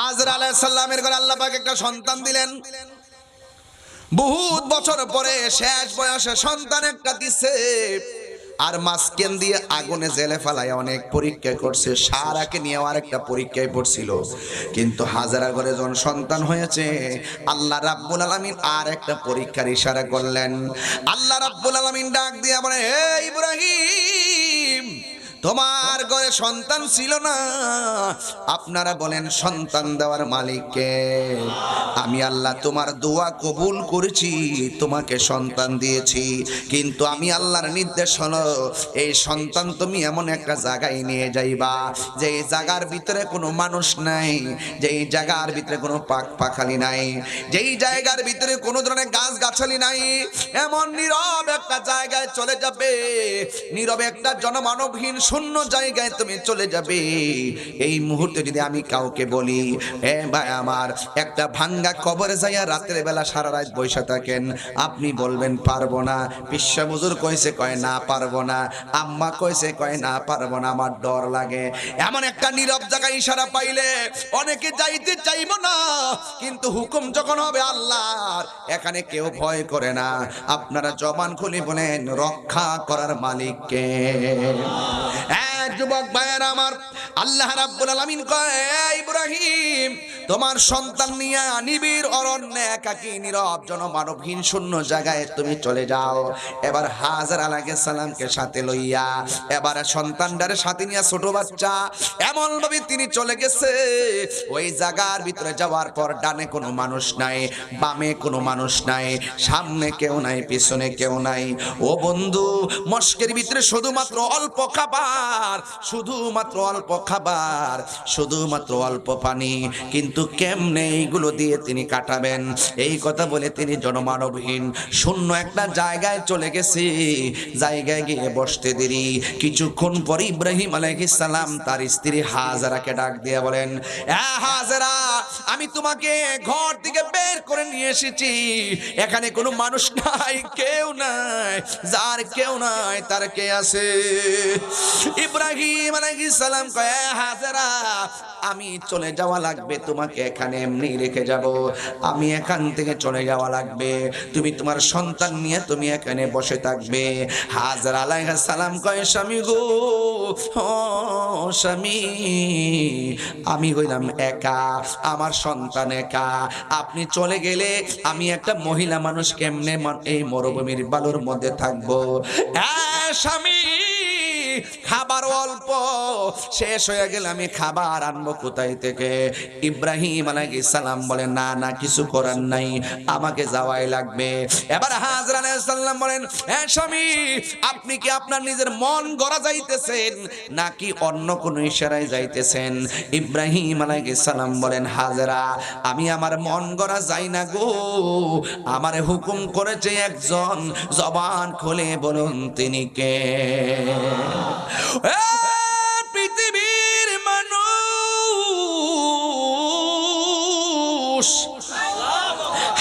হাজরা আলাইহিস সালামের ঘরে আল্লাহ পাক একটা সন্তান দিলেন। বহুত বছর পরে শেষ বয়সে সন্তান একটা দিছে। আর মাসকেন দিয়ে আগুনে জেলে ফেলায় অনেক পরীক্ষা করছে, সারাকে নিয়ে আরেকটা পরীক্ষায় পড়ছিল। কিন্তু হাজারা ঘরে যখন সন্তান হয়েছে, আল্লাহ রাব্বুল আলামিন আর একটা পরীক্ষার ইশারা করলেন। আল্লাহ রাব্বুল আলামিন ডাক দিয়ে বলে, হে ইব্রাহিম, তোমার ঘরে সন্তান ছিল না, আপনারা বলেন সন্তান দেওয়ার মালিককে? আমি আল্লাহ তোমার দোয়া কবুল করেছি, তোমাকে সন্তান দিয়েছি। কিন্তু আমি আল্লাহর নির্দেশ হলো, এই সন্তান তুমি এমন একটা জায়গায় নিয়ে যাইবা যে জায়গার ভিতরে কোনো মানুষ নাই, যেই জায়গার ভিতরে কোনো পাক পাখালি নাই, যেই জায়গার ভিতরে কোনো ধরনের গাছ গাছালি নাই, এমন নীরব একটা জায়গায় চলে যাবে। নীরবে একটা জনমানবহীন শূন্য জায়গায় তুমি চলে যাবে। এই মুহূর্তে যদি আমি কাউকে বলি, এ ভাই আমার একটা ভাঙ্গা কবরে যাইয়া রাতের বেলা সারা রাত বসে থাকেন, আপনি বলবেন পারবো না। পিসা হুজুর কইছে, কয় না পারবো না। আম্মা কইছে, কয় না পারবো না, আমার ডর লাগে। এমন একটা নীরব জায়গায় ইশারা পাইলে অনেকে যাইতে চাইবো না, কিন্তু হুকুম যখন হবে আল্লাহর, এখানে কেউ ভয় করে না। আপনারা জবান খুলে বলেন, রক্ষা করার মালিককে। যুবক ভাইয়েরা আমার, আল্লাহ রাব্বুল আলামিন কয়, ইব্রাহিম, তোমার সন্তান নিয়ে নিবিড় অরণ্যে একাকী নীরব জনমানবহীন শূন্য জায়গায় তুমি চলে যাও। এবার হাজার আলাইহিস সালামকে সাথে লইয়া, এবার সন্তানটারে সাথে নিয়ে, ছোট বাচ্চা, এমন ভাবে তিনি চলে গেছে। ওই জায়গার ভিতরে যাওয়ার পর ডানে কোনো মানুষ নাই, বামে কোনো মানুষ নাই, সামনে কেউ নাই, পিছনে কেউ নাই। ও বন্ধু, মস্কের ভিতরে শুধুমাত্র অল্প খাবার, শুধুমাত্র অল্প খাবার, শুধুমাত্র অল্প পানি, কিন্তু কেমনে এইগুলো দিয়ে তিনি কাটাবেন? এই কথা বলে তিনি জনমানবহীন শূন্য একটা জায়গায় চলে গেছে। জায়গায় গিয়ে বসতে দেরি। কিছুক্ষণ পরে ইব্রাহিম আলাইহিস সালাম তার স্ত্রী হাজারাকে ডাক দিয়ে বলেন, হাজারা, আমি তোমাকে ঘর থেকে বের করে নিয়ে এসেছি। এখানে কোনো মানুষ নাই, কেউ নাই। যার কেউ নাই তার কে আছে? ইব্রাহিম আলাইহিস সালাম কয়, হাজারা, আমি চলে যাওয়া লাগবে, তোমাকে এখানে এমনি রেখে যাব। আমি এখান থেকে চলে যাওয়া লাগবে, তুমি তোমার সন্তান নিয়ে তুমি এখানে বসে থাকবে। হাজারা আলাইহিস সালাম কয়, স্বামী গো, ও স্বামী, আমি হইলাম একা, আমার সন্তান একা। আপনি চলে গেলে আমি একটা মহিলা মানুষ কেমনে এই মরুভূমির বালুর মধ্যে থাকবো? স্বামী, খাবার অল্প, শেষ হয়ে গেলে আমি খাবার আনবো কোথায় থেকে? ইব্রাহিম আলাইহিস সালাম বলেন, না না, কিছু করার নাই, আমাকে যাওয়াই লাগবে। এবার হাজরা আলাইহিস সালাম বলেন, হ্যাঁ স্বামী, আপনি কি আপনার নিজের মন গড়া যাইতেছেন নাকি অন্য কোন ইশারায় যাইতেছেন? ইব্রাহিম আলাইহিস সালাম বলেন, হাজরা, আমি আমার মন গড়া যাই না গো, আমারে হুকুম করেছে একজন, জবান খুলে বলুন তিনি কে? পৃথিবীর মানুষ।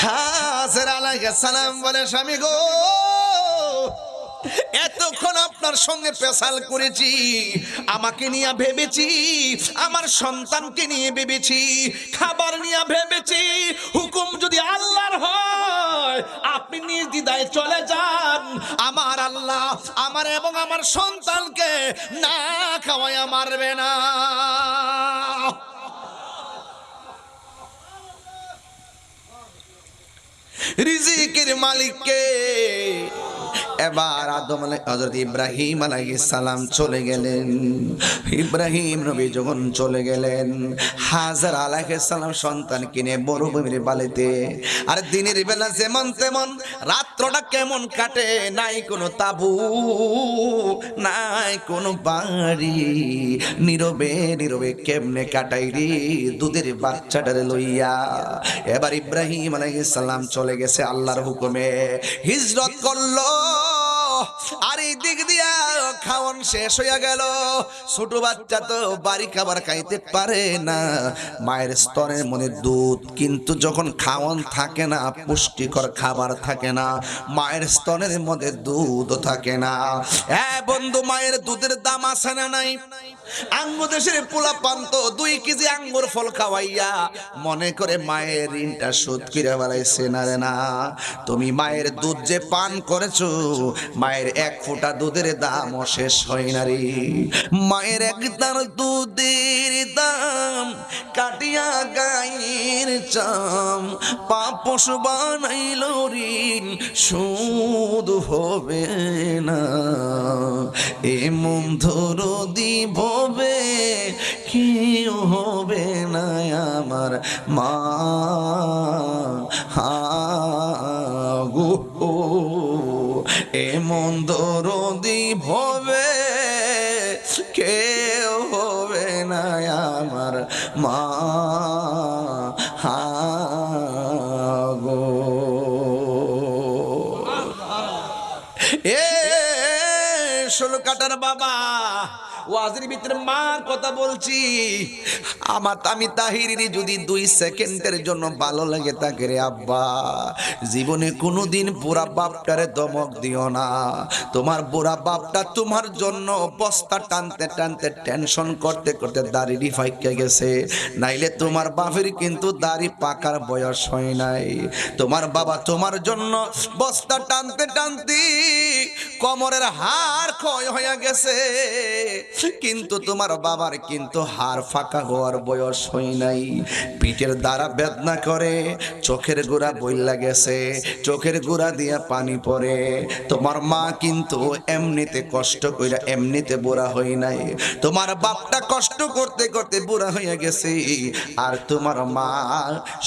হাজরা আলাইহিস সালাম বলে, স্বামী গো, এতক্ষণ আপনার সঙ্গে পেশাল করেছি, আমাকে নিয়ে ভেবেছি, আমার সন্তানকে নিয়ে ভেবেছি, খাবার নিয়ে ভেবেছি। হুকুম যদি আল্লাহর হয়, আপনি নির্দ্বিধায় চলে যান। আমার আল্লাহ আমার এবং আমার সন্তানকে না খাওয়াইয়া মারবে না। রিজিকের মালিককে। এবার হযরত ইব্রাহিম আলাইহিস সালাম চলে গেলেন। ইব্রাহিম নবী যখন চলে গেলেন, হাজারা আলাইহিস সালাম সন্তান কিনে মরুভূমির বালিতে। আর দিনের বেলা যেমন তেমন, রাত্রটা কেমন কাটে, নাই কোনো তাবু, নাই কোনো বাড়ি, নীরবে নীরবে কেমনে কাটাই রে দুধের বাচ্চাটারে লইয়া। এবার ইব্রাহিম আলাইহিস সালাম চলে গেছে আল্লাহর হুকুমে, হিজরত করলো। আর এই দিক দিয়া খাওয়ান শেষ হইয়া গেল। ছোট বাচ্চা তো বাড়ি খাবার খাইতে পারে না, মায়ের স্তনের মধ্যে দুধ, কিন্তু যখন খাওয়ান থাকে না, পুষ্টিকর খাবার থাকে না, মায়ের স্তনের মধ্যে দুধ থাকে না। হ্যাঁ বন্ধু, মায়ের দুধের দাম আছে না নাই? আঙ্গু দেশের পোলা পান্ত 2 কেজি আঙ্গুর ফল খাওয়াইয়া মনে করে মায়ের ঋণটা শোধ করে বেড়াইছে না রে না। তুমি মায়ের দুধ যে পান করেছো, মায়ের 1 ফোঁটা দুধের দামও শেষ হয় না রে। মায়ের 1 দান দুধের দাম কাটিয়া গায়ের চাম, পাপ পশু বানাইল ঋণ শোধ হবে না। এমন ধরো দিব কেউ হবে না আমার মা গো, এমন দরদি হবে কেউ হবে না আমার মা গো। এ 16 কাটার বাবা, ওয়াজের ভিতরে মার কথা বলছি। আমি তাহিরির যদি 2 সেকেন্ডের জন্য ভালো লাগে তাকে রে আব্বা, জীবনে কোনোদিন বুড়া বাপটারে ধমক দিও না। তোমার বুড়া বাপটা তোমার জন্য বস্তা টানতে টানতে টেনশন করতে করতে দাড়ি ফাইকা গেছে, নাইলে তোমার বাপের কিন্তু দাড়ি পাকার বয়স হয় নাই। তোমার বাবা তোমার জন্য বস্তা টানতে টানতে কোমরের হাড় ক্ষয় হয়ে গেছে, কিন্তু তোমার বাবার কিন্তু হাড় ফাঁকা হওয়ার বয়স হয় নাই। পিঠের দ্বারা বেদনা করে, চোখের গোড়া বইলা গেছে, চোখের গোড়া দিয়া পানি পড়ে। তোমার মা কিন্তু এমনিতে কষ্ট কইরা এমনিতে বুড়া হই নাই, তোমার বাপটা কষ্ট করতে করতে বুড়া হইয়া গেছে, আর তোমার মা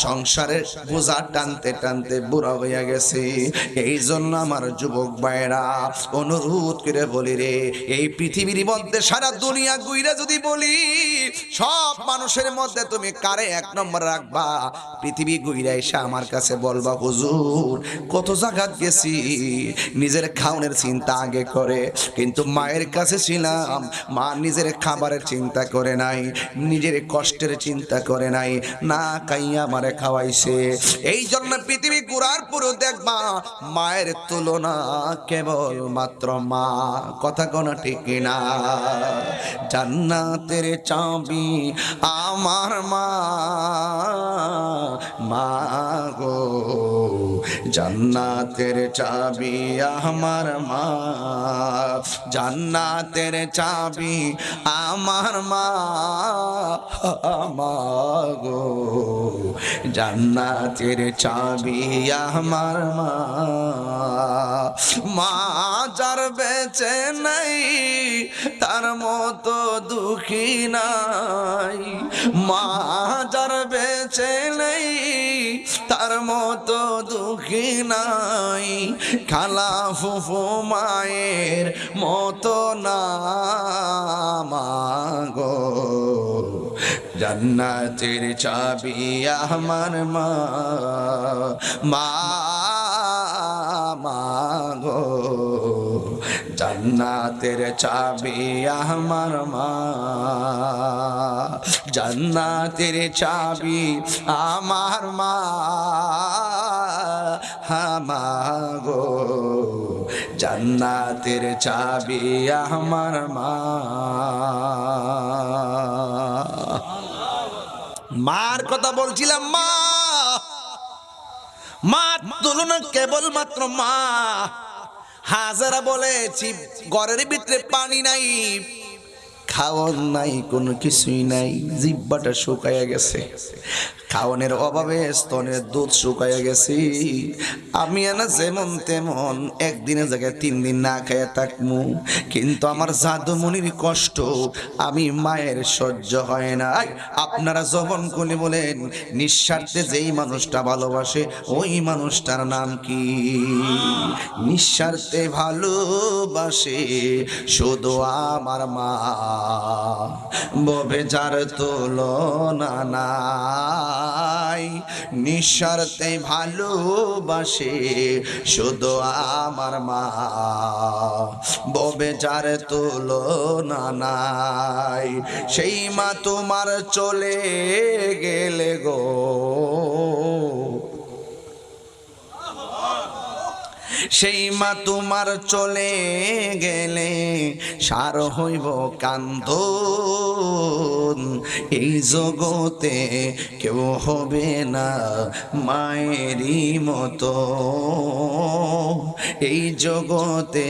সংসারের বোঝা টানতে টানতে বুড়া হইয়া গেছে। এই জন্য আমার যুবক ভাইরা অনুরোধ করে বলি রে, এই পৃথিবীর মধ্যে সারা দুনিয়া গুইরা যদি বলি সব মানুষের মধ্যে তুমি কারে 1 নম্বর রাখবা, পৃথিবী গুইরা এসে আমার কাছে বলবা হুজুর কত জায়গাত গেছি, নিজের খাওনের চিন্তা আগে করে, কিন্তু মায়ের কাছে ছিলাম, মা নিজের খাবারের চিন্তা করে নাই, নিজের কষ্টের চিন্তা করে নাই, না খাইয়া আমারে খাওয়াইছে। এই জন্য পৃথিবী ঘুরার পরও দেখবা মায়ের তুলনা কেবল মাত্র মা। কথা কোনা ঠিক না? জান্নাতের চাবি আমার মা, মা গো, জান্নাতের চাবি আমার মা, জান্নাতের চাবি আমার মা, মা গো, জান্নাতের চাবি আমার মা। মা যার বেঁচে নাই তার মতো দুঃখী নাই, মা যার বেঁচে নাই তার মতো দুঃখী নাই, খালা ফুফু মায়ের মতো না মা গো, জান্নাতের চাবি আমার মা, মা মা গো, জান্নাতের চাবি আমার মা, জান্নাতের চাবি আমার মা, মা গো, জান্নাতের চাবি আমার মা। মার কথা বলছিলাম, মা, মা তুলনা কেবল মাত্র মা। হাজারা বলেছি ঘরের ভিতরে পানি নাই, খাওয়ান নাই, কোনো কিছুই নাই, জিহ্বাটা শুকাইয়া গেছে, খাওয়ানোর অভাবে স্তনের দুধ শুকাইয়া গেছে। আমি না যেমন তেমন একদিনের জায়গায় 3 দিন না খাইয়া থাকমু, কিন্তু আমার জাদুমণির কষ্ট আমি মায়ের সহ্য হয় না। আপনারা জবন করে বলেন নিঃস্বার্থে যেই মানুষটা ভালোবাসে ওই মানুষটার নাম কি? নিঃস্বার্থে ভালোবাসে শুধু আমার মা, ববে যার তুলনা নাই, নিঃস্বার্থে ভালোবাসে শুধু আমার মা, ববে যার তুলনা নাই। সেই মা তোমার চলে গেলে গো, সেই মা তোমার চলে গেলে সার হইব কান্দন, এই জগতে কেউ হবে না মায়েরই মতো, এই জগতে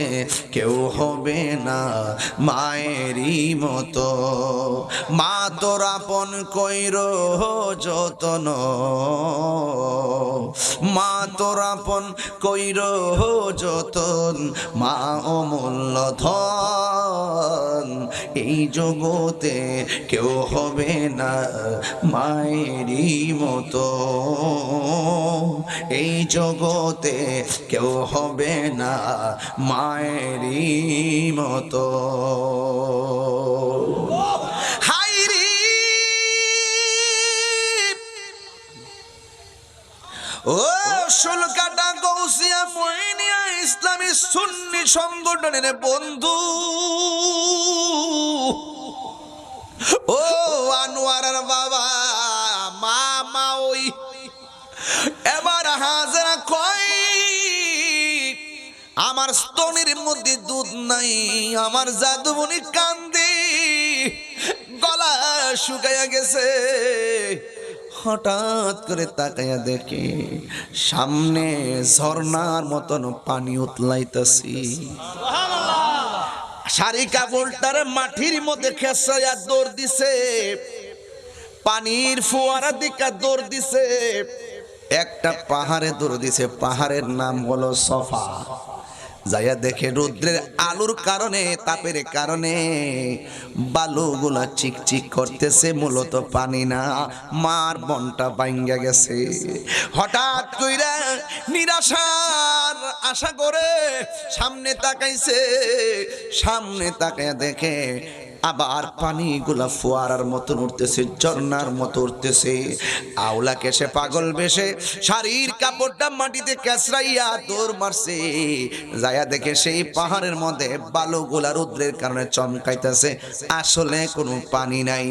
কেউ হবে না মায়েরই মতো। মা তোর আপন কইর যতন, মা তোর আপন কইর যতন, মা অমূল্য ধন, এই জগতে কেউ হবে না মায়েরই মতো, এই জগতে কেউ হবে না মায়েরই মতো। ও শুলকাটা গৌসিয়া মইনিয়া ইসলামী সুন্নি সংগঠনের বন্ধু, ও আনোয়ারের বাবা মামা, ওই এবার হাজারা কয় আমার স্তনের মধ্যে দুধ নাই, আমার জাদুমণি কান্দে, গলা শুকাইয়া গেছে। হঠাৎ করে তাকাইয়া দেখে সামনে ঝর্ণার মতন পানি উতলাইতেছি, শাড়ি কাপড়টার মাটির মধ্যে খেসাইয়া দৌড় দিছে, পানির ফোয়ারা দিকা দৌড় দিছে, একটা পাহাড়ে দৌড় দিছে, পাহাড়ের নাম হলো সফা। যাইয়া দেখে রৌদ্রের আলোর কারণে, তাপের কারণে বালুগুলা চিকচিক করতেছে, মূলত পানি না, মার মনটা ভাঙ্গা গেছে। হঠাৎ কইরা নিরাশার আশা করে সামনে তাকাইছে, সামনে তাকাইয়া দেখে আবার পানিগুলা ফোয়ারার মতন উঠতেছে, ঝর্ণার মতো উঠতেছে। আওলাকে সে পাগল বেশে শাড়ির কাপড়টা মাটিতে কেসরাইয়া দৌড় মারছে, যায়া দেখে সেই পাহাড়ের মধ্যে বালুগুলা রৌদ্রের কারণে চমকাইতেছে, আসলে কোনো পানি নাই।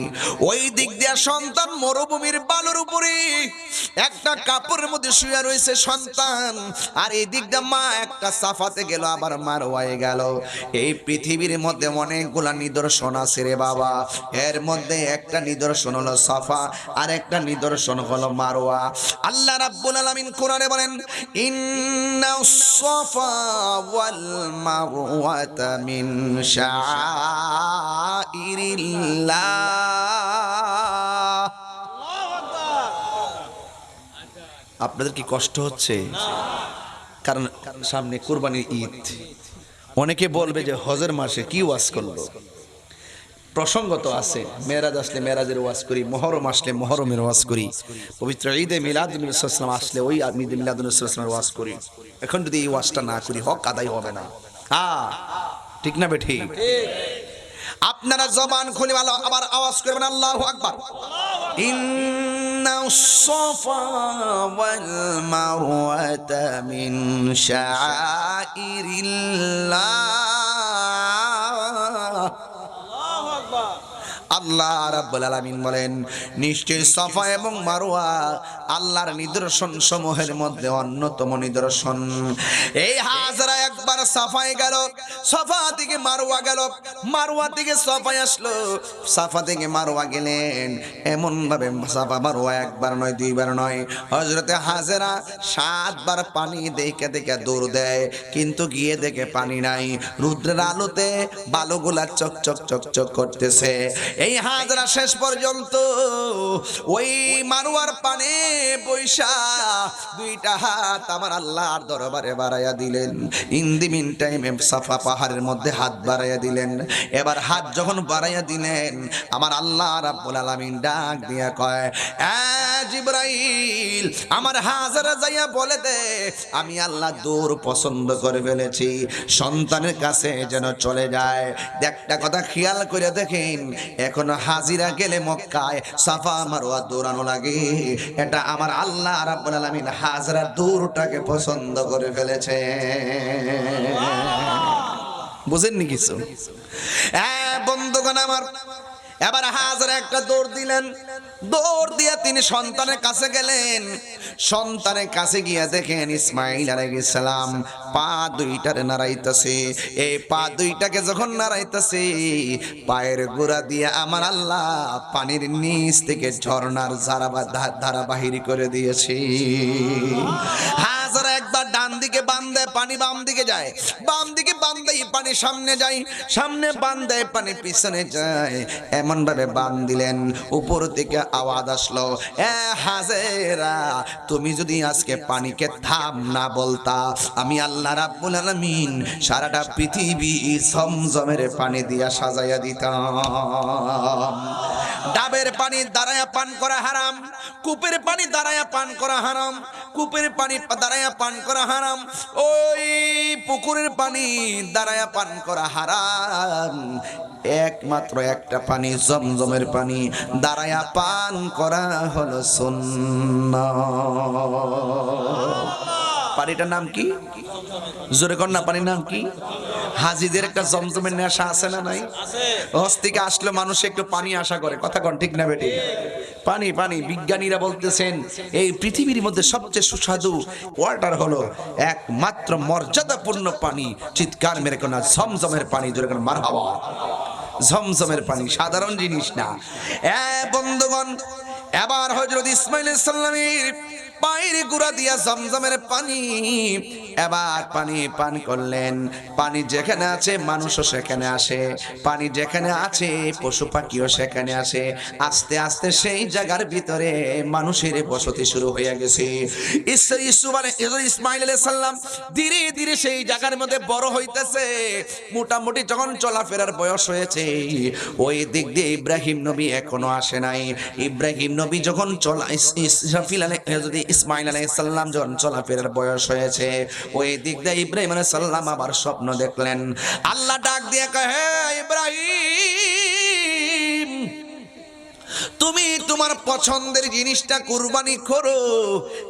ওই দিক দিয়া সন্তান মরুভূমির বালুর উপরে একটা কাপড়ের মধ্যে শুয়ে রয়েছে সন্তান, আর এই দিক দিয়ে মা একটা সাফাতে গেল, আবার মারওয়ায় গেল। এই পৃথিবীর মধ্যে অনেকগুলা নিদর্শন আছে রে বাবা, এর মধ্যে একটা নিদর্শন হলো সাফা, আর একটা নিদর্শন হলো মারওয়া। আল্লাহ রাব্বুল আলামিন কোরআনে বলেন, ইন্নাস সাফা ওয়াল মারওয়াতা মিন শাআইরিল্লাহ। আপনাদের কি কষ্ট হচ্ছে? কারণ সামনে কুরবানির ঈদ। অনেকে বলবে যে হজের মাসে কি ওয়াজ করলো, প্রসঙ্গত আছে, মেরাজ আসলে মেরাজের ওয়াজ করি, মুহররম আসলে মুহররমের ওয়াজ করি, পবিত্র ঈদে মিলাদুন সাল্লাম আসলে ওই ঈদে মিলাদুন সাল্লামের ওয়াজ করি। এখন যদি এই ওয়াজটা না করি হক আদায় হবে না। হ্যাঁ ঠিক না বেঠি? আপনারা জবান খুলে ভালো আবার আওয়াজ করবেন আল্লাহু আকবার। ইন্নাস সাফা ওয়াল মারওয়াতা মিন শাআইরিল্লাহ। আল্লাহ রাব্বুল আলামিন বলেন, নিশ্চয় সাফা এবং মারওয়া আল্লাহর নিদর্শন সমূহের মধ্যে অন্যতম নিদর্শন। এই হাজরা একবার সাফায় গেল, সাফা থেকে মারওয়া গেল, মারওয়া থেকে সাফায় আসলো, সাফা থেকে মারওয়া গেলেন। এমন ভাবে সাফা মারওয়া একবার নয় দুইবার নয়, হযরতে হাজরা 7 বার পানি দেখে দেখে দৌড় দেয়, কিন্তু গিয়ে দেখে পানি নাই, রৌদ্রের আলোতে বালুগুলা চকচক চকচক করতেছে। এই হাজরা শেষ পর্যন্ত ওই মারওয়ার পানে বৈশা দুইটা হাত আমার আল্লাহর দরবারে বাড়াইয়া দিলেন। ইন দি মিন টাইমে সাফা পাহাড়ের মধ্যে হাত বাড়াইয়া দিলেন। এবার হাত যখন বাড়াইয়া দিলেন, আমার আল্লাহ রাব্বুল আলামিন ডাক দিয়া কয়, জিবরাইল আমার হাজারা যাইয়া বলে দে আমি আল্লাহ দূর পছন্দ করে ফেলেছি, সন্তানের কাছে যেন চলে যায়। একটা কথা খেয়াল করে দেখেন, এখনো হাজিরা গেলে মক্কায় সাফা মারওয়া দৌড়ানো লাগে, এটা আমার আল্লাহ রাব্বুল আলামিন হাজরা দূরটাকে পছন্দ করে ফেলেছে। বুঝেননি কিছু? বন্ধুগণ আমার, এবার হাজরা একটা দৌড় দিলেন, দৌড় দিয়ে তিনি সন্তানের কাছে গেলেন। সন্তানের কাছে গিয়ে দেখেন ইসমাইল আলাইহিস সালাম পা দুইটারে নাড়াইতেছে। এই পা দুইটাকে যখন নাড়াইতেছে, পায়ের গোড়া দিয়ে আমার আল্লাহ পানির নিচ থেকে ঝর্ণার ধারা বাহির করে দিয়েছে। হাজরা একবার ডান দিকে বান্ধে পানি বাম দিকে যায়, বাম দিকে বান্ধে পানি সামনে যায়, সামনে বান্ধে পানি পিছনে যায়। এমন ভাবে বান দিলেন, উপর থেকে আওয়াজ আসলো, এ হাজেরা তুমি যদি আজকে পানিকে থাম না বলতা, আমি আল্লাহ রাব্বুল আলামিন সারাটা পৃথিবী জমজমের পানি দিয়া সাজাইয়া দিতাম। ডাবের পানি দাঁড়ায়া পান করা হারাম, কূপের পানি দাঁড়ায়া পান করা হারাম, কূপের পানি দাঁড়ায়া পান করা হারাম, ওই পুকুরের পানি দাঁড়ায়া পান করা হারাম। একমাত্র একটা পানি, জমজমের পানি দাঁড়ায়া পান করা হলো সুন্নাহ। পানিটার নাম কি? জোরে কর না, পানির নাম কি? হাজিদের একটা জমজমের নেশা আছে না নাই? হজ থেকে আসলে মানুষ একটু পানি আশা করে, কথা কন ঠিক না বেটি? পানি পানি, বিজ্ঞানীরা বলতেছেন এই পৃথিবীর মধ্যে সবচেয়ে সুস্বাদু ওয়াটার হলো একমাত্র মর্যাদাপূর্ণ পানি। চিৎকার মেরে কোন জমজমের পানি, জোরে কোন মারহাবা। জমজমের পানি সাধারণ জিনিস না। বন্ধুগণ, এবার হযরত ইসমাঈল আলাইহিস সালামের পায়ের গোড়া দিয়া জমজমের পানি, এবার পানি পান করলেন। পানি যেখানে আছে মানুষও সেখানে আসে, পানি যেখানে আছে পশু পাখিও সেখানে আসে। আস্তে আস্তে সেই জায়গার ভিতরে মানুষের বসতি শুরু হয়ে গেছে। ইসমাঈল আলাইহিস সালাম ধীরে ধীরে সেই জায়গার মধ্যে বড় হইতেছে। মোটামুটি যখন চলাফেরার বয়স হয়েছে, ওই দিক দিয়ে ইব্রাহিম নবী এখনো আসে নাই। ইব্রাহিম নবী যখন ইসমাঈল আলাইহিস সালাম যখন চলাফেরার বয়স হয়েছে, ওই দিক দিয়ে ইব্রাহিম আলাইহিস সালাম আবার স্বপ্ন দেখলেন। আল্লাহ ডাক দিয়ে কয়, হে ইব্রাহিম, তুমি তোমার পছন্দের জিনিসটা কুরবানি করো।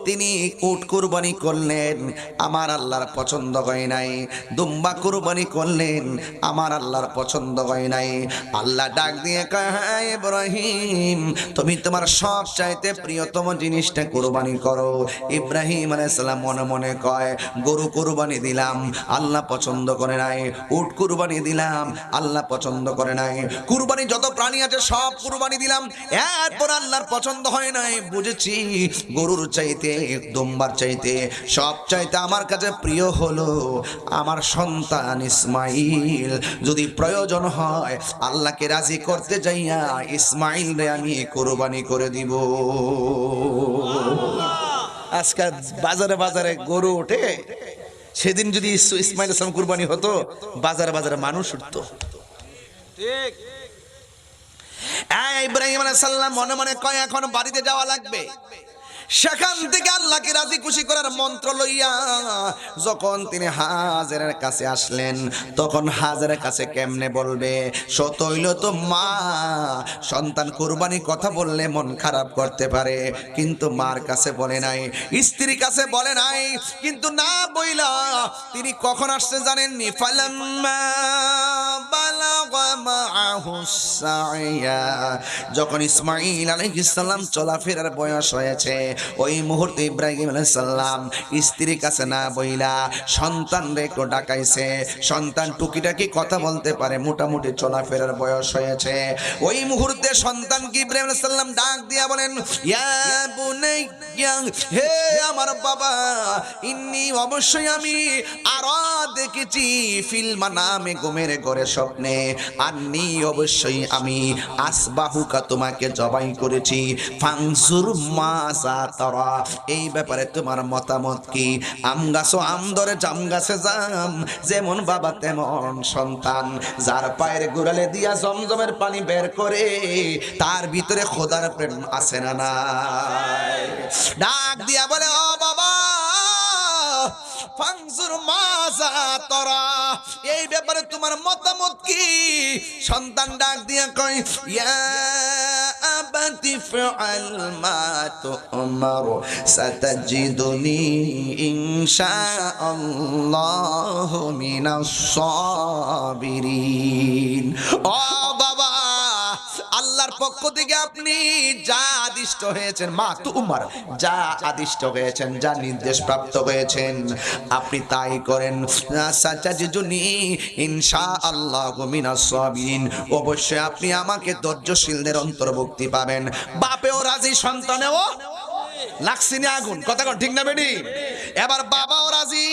তিনি উট কুরবানি করলেন, আমার আল্লাহর পছন্দ হয় নাই। দুম্বা কুরবানি করলেন, আমার আল্লাহর পছন্দ হয় নাই। আল্লাহ ডাক দিয়ে কয়, হ্যাঁ ইব্রাহিম, তুমি তোমার সব চাইতে প্রিয়তম জিনিসটা কুরবানি করো। ইব্রাহিম আলাইহিস সালাম মনে মনে কয়, গরু কুরবানি দিলাম, আল্লাহ পছন্দ করে নাই। উট কুরবানি দিলাম, আল্লাহ পছন্দ করে নাই। কুরবানি যত প্রাণী আছে সব কুরবানি দিলাম, এরপর আল্লাহর পছন্দ হয় নাই। বুঝেছি গরুর চাইতে, দুম্বার চাইতে, সব চাইতে আমার কাছে প্রিয় হলো আমার সন্তান ইসমাইল। যদি প্রয়োজন হয় আল্লাহকে রাজি করতে যাইয়া ইসমাইল রে আমি কুরবানি করে দিব। আজকাল বাজারে বাজারে গরু ওঠে, সেদিন যদি ইসমাইল ইসলাম কুরবানি হতো, বাজারে বাজারে মানুষ উঠতো। ঠিক। ইব্রাহিম আলাইহিস সালাম মনে মনে কয়, এখন বাড়িতে যাওয়া লাগবে। সেখান থেকে আল্লাহকে রাজি খুশি করার মন্ত্র লইয়া যখন তিনি হাজেরার কাছে আসলেন, তখন হাজেরার কাছে কেমনে বলবে? সতইল তো মা, সন্তান কুরবানি কথা বললে মন খারাপ করতে পারে, কিন্তু মার কাছে বলে নাই, স্ত্রীর কাছে বলে নাই। কিন্তু না বইলা তিনি কখন আসছে জানেননি? ফালাম্মা বালাগা মাআহুস সাইয়া, যখন ইসমাঈল আলাইহিস সালাম চলাফেরার বয়স হয়েছে, ওই মুহূর্তে ইব্রাহিম আলাইহিস সালাম স্ত্রীর কাছে না বইলা সন্তান রে একটু ডাকাইছে। সন্তান টুকিটাকি কথা বলতে পারে, মোটামুটি চলাফেরার বয়স হয়েছে। ওই মুহূর্তে সন্তানকে ইব্রাহিম আলাইহিস সালাম ডাক দিয়া বলেন, ইয়া বুনাই বুনাইয়া, হে আমার বাবা, ইন্নি অবশ্যই আমি আরো দেখেছি ফিল মানামে ঘুমের ঘরে স্বপ্নে, আন্নি অবশ্যই আমি আসবাহুকা তোমাকে জবাই করেছি, ফানজুর মাজা তারা, এই ব্যাপারে তোমার মতামত কি? আম গাছও আম ধরে, জাম গাছে জাম, যেমন বাবা তেমন সন্তান, যার পায়ের গোড়ালে দিয়া জমজমের পানি বের করে তার ভিতরে খোদার প্রেম আছে না নাই? ডাক দিয়া বলে, ও বাবা, ফানজুর মাজা তারা, এই ব্যাপারে তোমার মতামত কি? সন্তান ডাক দিয়া কয়, ইয়া আবাতি ফাআল মা তুমার সাতাজিদুনি ইনশাআল্লাহু মিনাস সাবিরিন। ও বাবা, আল্লাহর পক্ষ থেকে আপনি যা আদিষ্ট হয়েছেন, মা তুমার, যা আদিষ্ট হয়েছেন, যা নির্দেশ প্রাপ্ত হয়েছেন, আপনি তাই করেন। সাতাজিদুনি ইনশাআল্লাহু মিনাস সাবিরিন, অবশ্যই আপনি আমাকে ধৈর্যশীলদের অন্তর্ভুক্তি পাবেন। বাপেও রাজি, সন্তানেও লাগছিনি আগুন, কথা কোন ঠিক না বেটি? এবার বাবাও রাজি,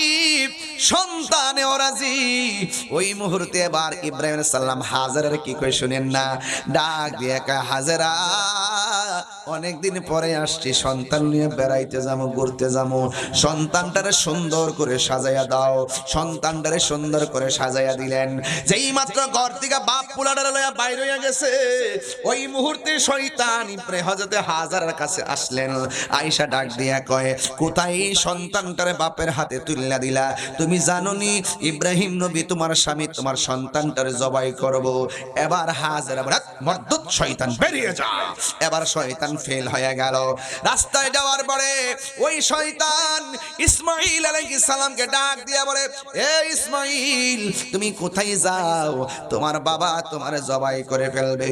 সন্তানেও রাজি। ওই মুহূর্তে এবার ইব্রাহিম আলাইহিস সালাম হাজারের কি কই শুনেন না, ডাক দিয়ে কয়, হাজেরা, অনেকদিন পরে আসছি, সন্তান নিয়ে বেড়াইতে যাবো, ঘুরতে যাবো, সন্তানটারে সুন্দর করে সাজাইয়া দাও। সন্তানটারে সুন্দর করে সাজাইয়া দিলেন। যেই মাত্র ঘর থেকে বাপ পোলাটারে লইয়া বাইরে হইয়া গেছে, ওই মুহূর্তে শয়তান ইব্রাহিম হযরত হাজারের কাছে আসলেন। আয়েশা ডাক দিয়া কয়, কোথায় এই সন্তানটারে বাপের হাতে তুলিয়া দিলা? তুমি জানোনি ইব্রাহিম নবী তোমার স্বামী তোমার সন্তানটারে জবাই করব। এবার হাজারা বলে, মর্দত শয়তান, বেরিয়ে যা। এবার শয়তান ফেল হয়ে গেল। রাস্তায় যাওয়ার পরে ওই শয়তান ইসমাঈল আলাইহিস সালামকে ডাক দিয়া বলে, এ ইসমাঈল, তুমি কোথায় যাও? তোমার বাবা তোমার জবাই করে ফেলবে।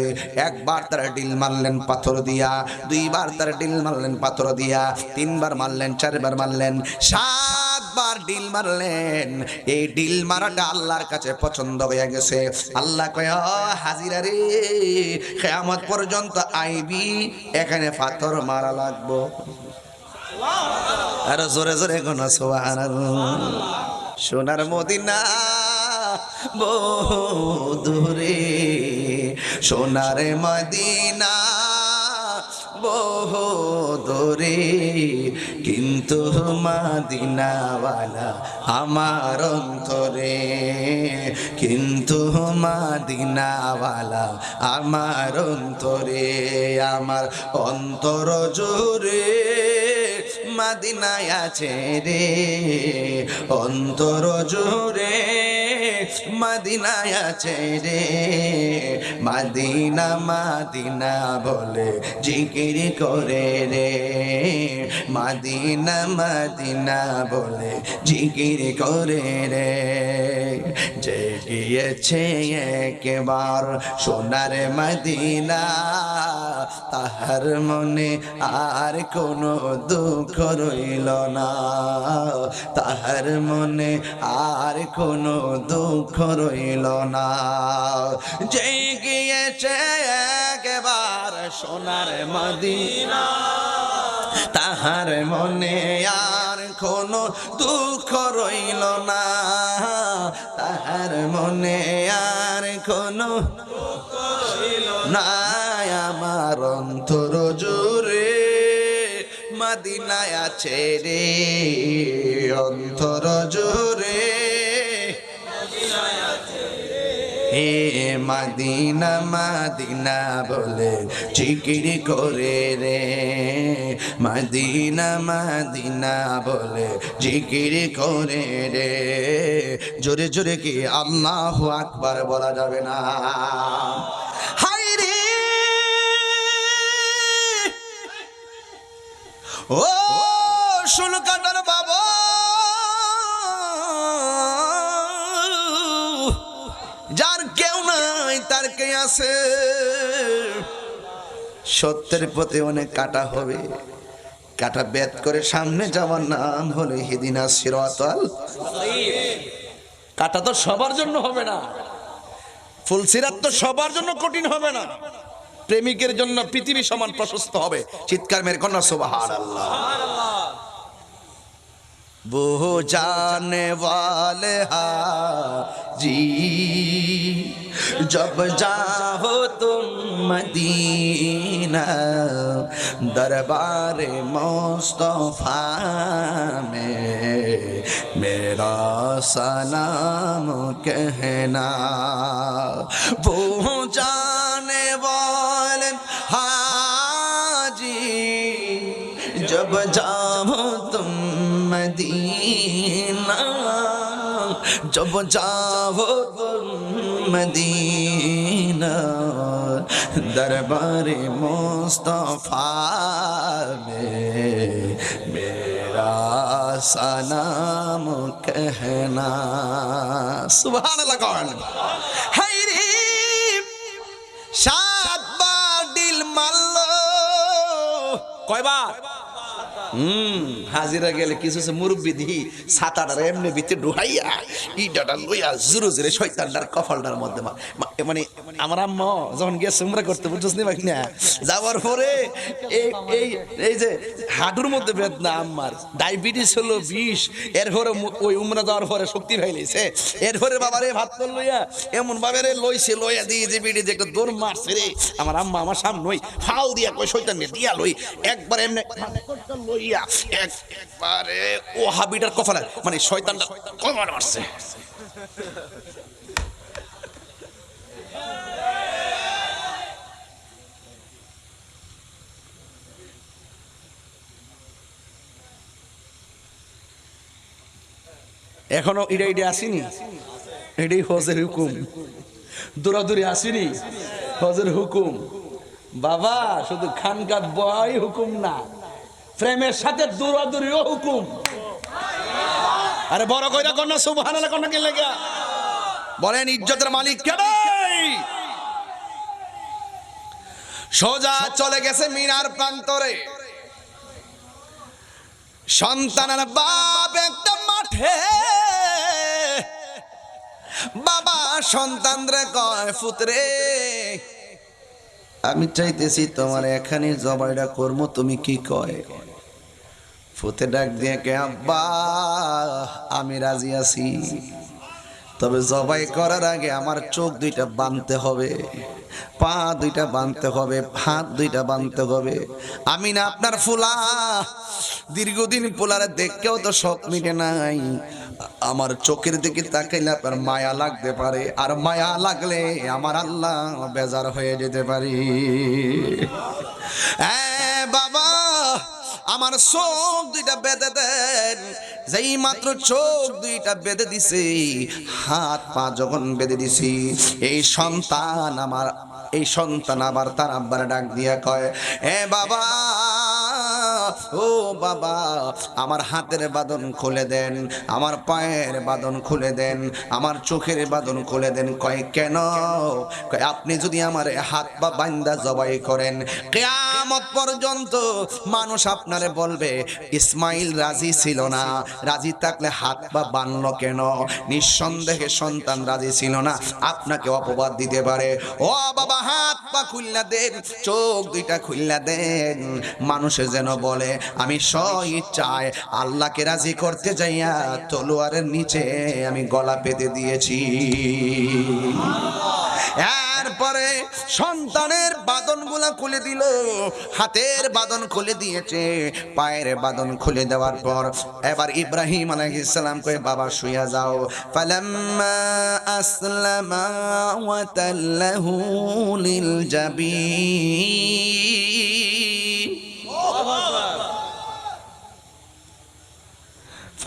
একবার তার ডিল মারলেন পাথর দিয়া, দুইবার তার ডিল মারলেন পাথর দিয়া, তিনবার মারলেন, চারবার মারলেন, 7 বার ডিল মারলেন। এই ডিল মারাটা আল্লাহর কাছে পছন্দ হয়ে গেছে। আল্লাহ কয়, হাজিরা রে, কিয়ামত পর্যন্ত আইবি, এখানে পাথর মারা লাগবো। আর জোরে জোরে কোন সুবহানাল্লাহ। সোনার মদিনা বহুদূরে, সোনার মদিনা বহুদূরে, কিন্তু মদিনাওয়ালা আমার অন্তরে, কিন্তু মদিনাওয়ালা আমার অন্তরে, আমার অন্তর জুড়ে মদিনায় আছে রে, অন্তর জুড়ে মদিনায় আছে রে। মদিনা মদিনা বলে জিকির করে রে, মদিনা মদিনা বলে জিকির করে রে। যে গিয়েছে একবার সোনার মদিনা, তাহার মনে আর কোনো দুঃখ রইল না, তাহার মনে আর কোনো দুঃখ রইল না। যে গিয়েছে একবার সোনার মদিনা, তাহার মনে আর কোনো দুঃখ রইল না, তাহার মনে আর কোনো দুঃখ রইল না। আমার অন্তর জুড়ে মদিনায় আছে রে, অন্তর জুড়ে হে মদিনা মদিনা বলে জিকির করে রে, মদিনা মদিনা বলে জিকির করে রে। জোরে জোরে কি আল্লাহু আকবার বলা যাবে না? হাই রে, ও শুলকাটার বাবা, যার কেউ নাই তার কে আছে। সত্যের পথে অনেক কাটা হবে, কাটা বেদ করে সামনে যাওয়ার নাম হলো ইহদিনা সিরাতাল। কাটা তো সবার জন্য হবে না, ফুলসিরাত তো সবার জন্য কঠিন হবে না। প্রেমিকের জন্য পৃথিবী সমান প্রশস্ত হবে। চিৎকার মেরে কন্যা সুবহানাল্লাহ। वो जाने वाले हाजी जब जाओ तुम मदीना दरबार मुस्तफा में मेरा सलाम कहना। वो जाने वाले हाजी जब जाओ तुम मदीना जब जाओ तुम मदीना दरबार मुस्तफा में मेरा सलाम कहना। सुभान अल्लाह। कौन है रे सात बार दिल मारलो কয় বার হাজিরা গেলে কিছু মুরব্বি দিই সাতাটার এমনি ভিতরে ঢুকাইয়া ইটাটা লইয়া জুরু জুরে শয়তানটার কপালটার মধ্যে মানে আমার আম্মা যখন গিয়ে উমরা করতে বুঝছিস নি ভাই না যাওয়ার পরে এই যে হাঁটুর মধ্যে বেদনা, আম্মার ডায়াবেটিস হলো 20, এরপরে ওই উমরা যাওয়ার পরে শক্তি পাইলেছে, এরপরে বাবারে ভাত তোল লইয়া এমন ভাবে রে লইছে লইয়া দিয়ে যে বিড়ি যে একটা দৌড় মারছে রে আমার আম্মা আমার সামনে ফাল দিয়া কই শয়তান দিয়া লই একবার এমনি লইয়া একবারে ও হাবিটার কপালে মানে শয়তানটা কমার মারছে। এখনো এটা আসেনি, এটাই হজের হুকুম। দৌড়াদৌড়ি আসেনি, হজের হুকুম। বাবা শুধু খানকাত বয় হুকুম না, প্রেমের সাথে দৌড়াদৌড়িও হুকুম। আরে বড় কইরা কন্যা সুবহানাল্লাহ কন্যা কে লাগা বলেন ইজ্জতের মালিক কে? সোজা চলে গেছে মিনার প্রান্তরে। সন্তানের বাপ একটা মাঠে, বাবা সন্তানরে কয় পুত্রে আমি চাইতেছি তোমার এখানে জবাইটা করবো, তুমি কি কয়? ফুতে ডাক দিয়ে কে আব্বা আমি রাজি আছি, তবে জবাই করার আগে আমার চোখ দুইটা বাঁধতে হবে, পা দুইটা বাঁধতে হবে, হাত দুইটা বাঁধতে হবে। আমি না আপনার ফুলা, দীর্ঘদিন পোলারে দেখেও তো শখ মিটে নাই। আমার চোখের দিকে তাকাইলে আপনার মায়া লাগতে পারে, আর মায়া লাগলে আমার আল্লাহ বেজার হয়ে যেতে পারি। বাবা আমার চোখ দুইটা বেঁধে দেন। যেই মাত্র চোখ দুইটা বেঁধে দিছে, হাত পা যখন বেঁধে দিছি, এই সন্তান আবার তার আব্বার ডাক দিয়া কয় বাবা ও বাবা আমার হাতের বাঁধন খুলে দেন, আমার পায়ের বাঁধন খুলে দেন, আমার চোখের বাঁধন খুলে দেন। কয় কেন? কয় আপনি যদি আমার হাত পা বান্দা জবাই করেন, কিয়ামত পর্যন্ত মানুষ আপনারে বলবে ইসমাইল রাজি ছিল না, রাজি থাকলে হাত পা বাঁধলো কেন? নিঃসন্দেহে সন্তান রাজি ছিল না, আপনাকে অপবাদ দিতে পারে। ও বাবা হাত পা খুললা দেন, চোখ দুইটা খুললা দেন, মানুষে যেন বলে আমি স্ব-ইচ্ছায় আল্লাহকে রাজি করতে যাইয়া তলোয়ারের নিচে আমি গলা পেতে দিয়েছি। এরপরে সন্তানের বাঁধনগুলা খুলে দিল, হাতের বাঁধন খুলে দিয়েছে, পায়ের বাঁধন খুলে দেওয়ার পর এবার ইব্রাহিম আলাইহিস সালাম কয়ে বাবা শুইয়া যাও। ফালাম্মা আসলামা ওয়া তাল্লাহু লিল জাবিন,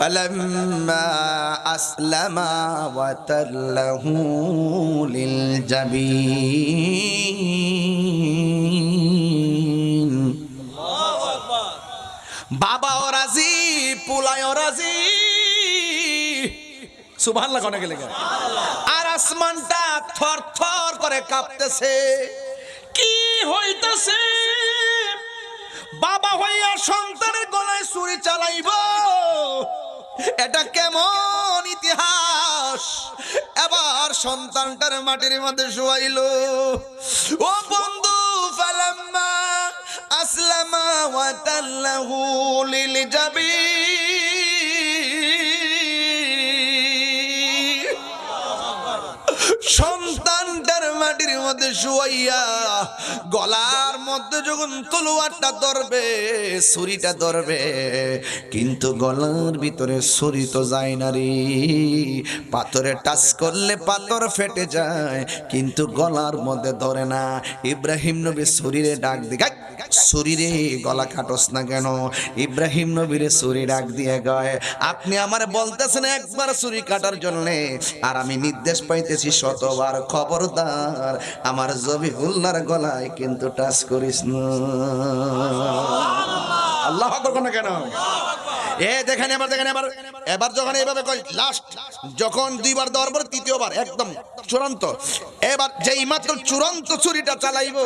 فلما أسلما وتله للجبين বাবাও রাজি, পোলায়ও রাজি। সুবহানাল্লাহ কোনে গেলে আর আসমানটা থরথর করে কাঁপতেছে। কি হইতাছে? বাবা হইয়া সন্তানের গলায় ছুরি চালাইব, এটা কেমন ইতিহাস? এবার সন্তানটার মাটির মধ্যে শোয়াইল। ও বন্ধু ফালাম্মা আসলামা ওয়া তাল্লাহু লিল জাবিন। সন্তানটার মাটির মধ্যে শুয়াইয়া গলার মধ্যে যখন তলোয়ারটা ধরবে, ছুরিটা ধরবে, কিন্তু গলার ভিতরে ছুরি তো যায় না রে। পাথরে টাচ করলে পাথর ফেটে যায়, কিন্তু গলার মধ্যে ধরে না। ইব্রাহিম নবী ছুরিরে ডাক দিয়ে, ছুরিরে গলা কাটস না কেন? ইব্রাহিম নবীরে ছুরি ডাক দিয়ে গয়, আপনি আমারে বলতেছেন একবার ছুরি কাটার জন্য, আর আমি নির্দেশ পাইতেছি শতবার, খবরদার আমার জবিহুল্লাহর গলায় কিন্তু টাচ করিস না। আল্লাহু আকবার না কেন? দেখেন এবার, দেখেন এবার, এবার যখন এইভাবে কই লাস্ট, যখন দুইবার দেওয়ার পর তৃতীয়বার একদম চূড়ান্ত, এবার যেই মাত্র চূড়ান্ত ছুরিটা চালাইব,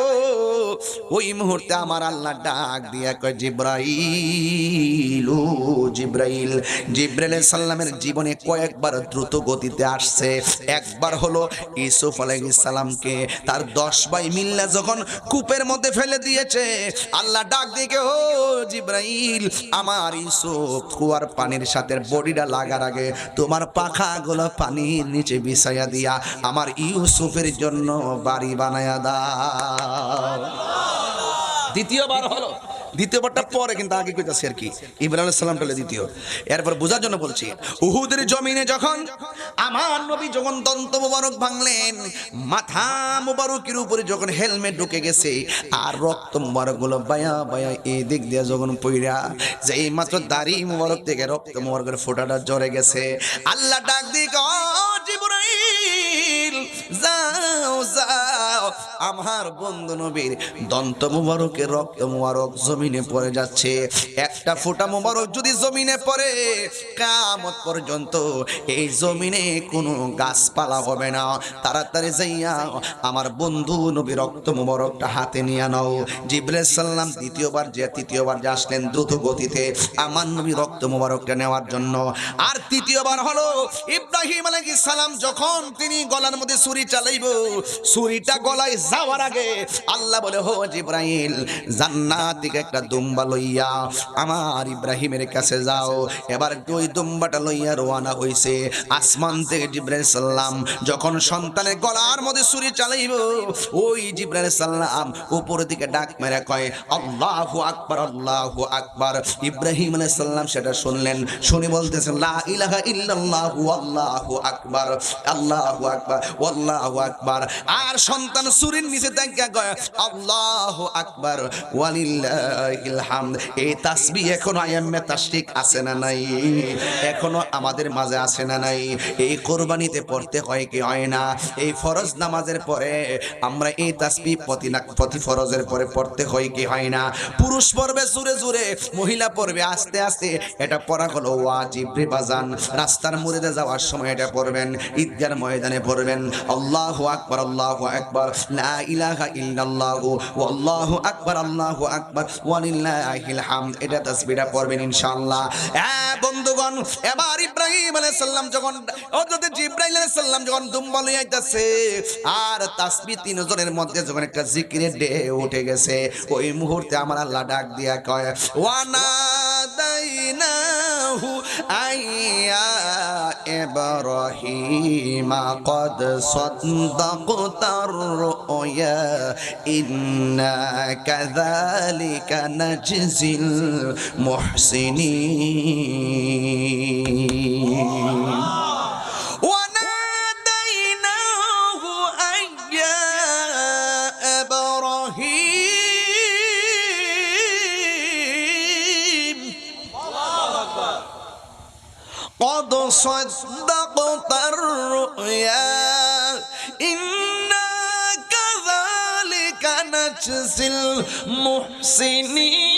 ওই মুহূর্তে আমার আল্লাহ ডাক দিয়া কয়, জিব্রাইল, ও জিব্রাইল। জিব্রাইল আলাইহিস সালামের জীবনে কয়েকবার দ্রুত গতিতে আসছে। একবার হলো ইউসুফ আলাইহিস সালামকে তার 10 ভাই মিল্লা যখন কূপের মধ্যে ফেলে দিয়েছে, আল্লাহ ডাক দিয়ে, ও জিব্রাইল, আমার ইউসুফ কুয়ার পানির সাথে বডিটা লাগার আগে তোমার পাখাগুলো পানির নিচে বিছাইয়া দিয়া আমার ইউসুফের জন্য বাড়ি বানায়া দাও। দ্বিতীয়বার হলো, দ্বিতীয়বারটা পরে, কিন্তু আগে কইতাছি আর কি, ইব্রাহিম আলাইহিস সালাম বলে দ্বিতীয়। এরপর বোঝার জন্য বলছি, উহুদের জমিনে যখন আমার নবী যখন দন্ত মোবারক ভাঙলেন, মাথা মোবারকের উপরে যখন হেলমেট ঢুকে গেছে, আর রক্ত মোবারক গুলো বায়া বায়া এই দিক দিয়ে যখন পইরা, যেই মাত্র দাড়ি মোবারক থেকে রক্ত মোবারকের ফোঁটাটা ঝরে গেছে, আল্লাহ ডাক দিয়ে, ও জিবরাইল, যাও যাও, আমার বন্ধু নবীর দন্ত মোবারকের রক্ত মোবারক জমিনে পড়ে যাচ্ছে। একটা ফোঁটা মোবারক যদি জমিনে পড়ে, কিয়ামত পর্যন্ত এই জমিনে কোনো গাছপালা হবে না। তাড়াতাড়ি যাইয়া আমার বন্ধু নবীর রক্ত মোবারকটা হাতে নিয়ে নাও। জিবরাইল সাল্লাম দ্বিতীয়বার যে তৃতীয়বার যে আসলেন দ্রুত গতিতে আমার নবীর রক্ত মোবারকটা নেওয়ার জন্য। আর তৃতীয়বার হলো ইব্রাহিম আলাইহিস সালাম যখন তিনি গলার মধ্যে ছুরি চালাইব, ছুরিটা গলায় যাওয়ার আগে আল্লাহ বলে, হো জিবরাইল, জান্নাত থেকে একটা দুম্বা লইয়া আমার ইব্রাহিমের কাছে যাও। এবার ওই দুম্বাটা লইয়া রওনা হইছে। আসমান থেকে জিবরাইল সাল্লাম যখন সন্তানের গলার মধ্যে ছুরি চালাইব, ওই জিবরাইল সাল্লাম উপর দিকে ডাক মেরে কয়, আল্লাহু আকবার, আল্লাহু আকবার। ইব্রাহিম আলাইহিস সালাম সেটা শুনলেন, শুনি বলতেছেন, লা ইলাহা ইল্লাল্লাহু আল্লাহু আকবার, আল্লাহু আকবার, আল্লাহু আকবার। আর সন্তান ছুরির নিচে দেখা কয়, আল্লাহু আকবার ওয়ালিল্লাহিল হামদ। এই তাসবিহ এখনো আয়ামে তাশরিক আছে না নাই? এখনো আমাদের মাঝে আছে না নাই? এই কুরবানিতে পড়তে হয় কি হয় না? এই ফরজ নামাজের পরে আমরা এই তাসবিহ প্রতি ফরজের পরে পড়তে হয় কি হয় না? পুরুষ পড়বে জোরে জোরে, মহিলা পড়বে আস্তে আস্তে। এটা পড়া হলো ওয়াজিব রে বাজান। রাস্তার মোড়ে যাওয়ার সময় এটা পড়বেন, ঈদগার ময়দানে পড়বেন, আল্লাহু আকবার, আল্লাহু আকবার, লা ইলাহা ইল্লাল্লাহু আল্লাহু আকবার, আল্লাহু আকবার ওয়ালিল্লাহিল হামদ। এটা তাসবিহটা পড়বেন ইনশাআল্লাহ। বন্ধুগণ, এবার ইব্রাহিম আলাইহিস সালাম যখন, হযরত জিবরাইল আলাইহিস সালাম যখন দুম্বা লইয়া আইতাছে, আর তাসবিহ তিনজনের মধ্যে যখন একটা জিকিরের ঢেউ উঠে গেছে, ওই মুহূর্তে আমার আল্লাহ ডাক দিয়া কয়, ওয়ানাদাইনাহু আইয়া ইব্রাহিম قد صدقت الرؤيا إنا كذلك نجزي المحسنين وناديناه أن يا إبراهيم قد صدقت الرؤيا إنا كذلك نجزي المحسنين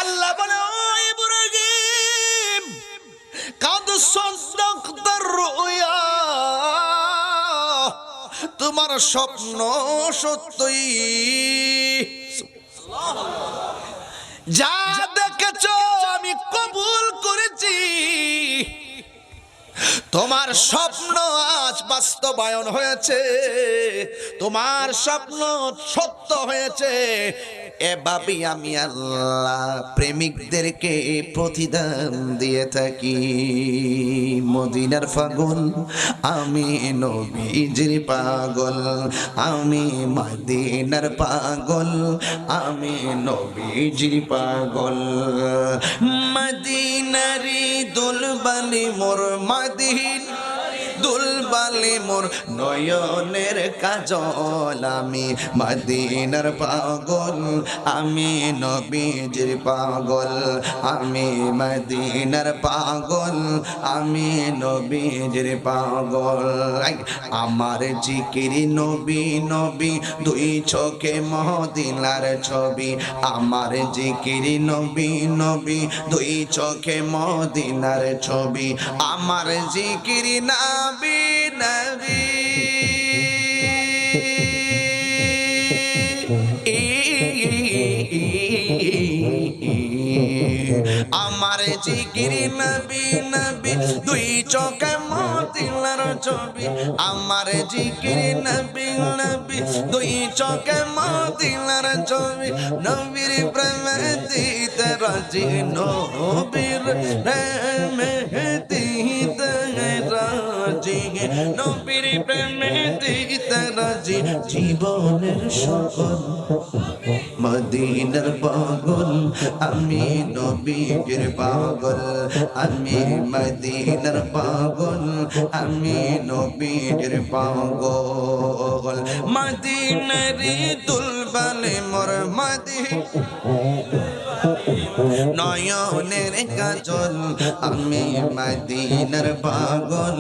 আল্লাহ বলে, ও ইব্রাহিম, قد صدقت الرؤيا, তোমার স্বপ্ন সত্যই, যা দেখেছ আমি কবুল করেছি। তোমার স্বপ্ন আজ বাস্তবায়ন হয়েছে, তোমার স্বপ্ন সত্য হয়েছে। এভাবেই আমি আল্লাহ প্রেমিকদেরকে প্রতিদান দিয়ে থাকি। মদিনার পাগল আমি, নবীজির পাগল আমি, মদিনার পাগল আমি, নবীজির পাগল। মদিনারি দুলবালি মোর, মদিনা দুলবালি মোর নয়নের কাজল আমি, মদিনার পাগল আমি, নবীজির পাগল আমি, মদিনার পাগল আমি, নবীজির পাগল। আমার জিকির নবী নবী, দুই চোখে মদিনার ছবি। আমার জিকির নবী নবী, দুই চোখে মদিনার ছবি। আমার জিকির নবী নবী, আমার জিকির নবী নবী, দুই চোখে মদিনার ছবি। আমার জিকির নবী নবী, দুই চোখে মদিনার ছবি। নবীর প্রেমে দিতে রাজি, নবীর প্রেমে দিতে রাজি, নবীর প্রেমে দিতে রাজি। জীবনের সকল মদিনার পাগল আমি, নবীজির পাগল আমি, মদিনার পাগল আমি, নবীজির পাগল। মদিনারি দুলবালি মোর, নয়নের কাজল আমি, মদিনার পাগল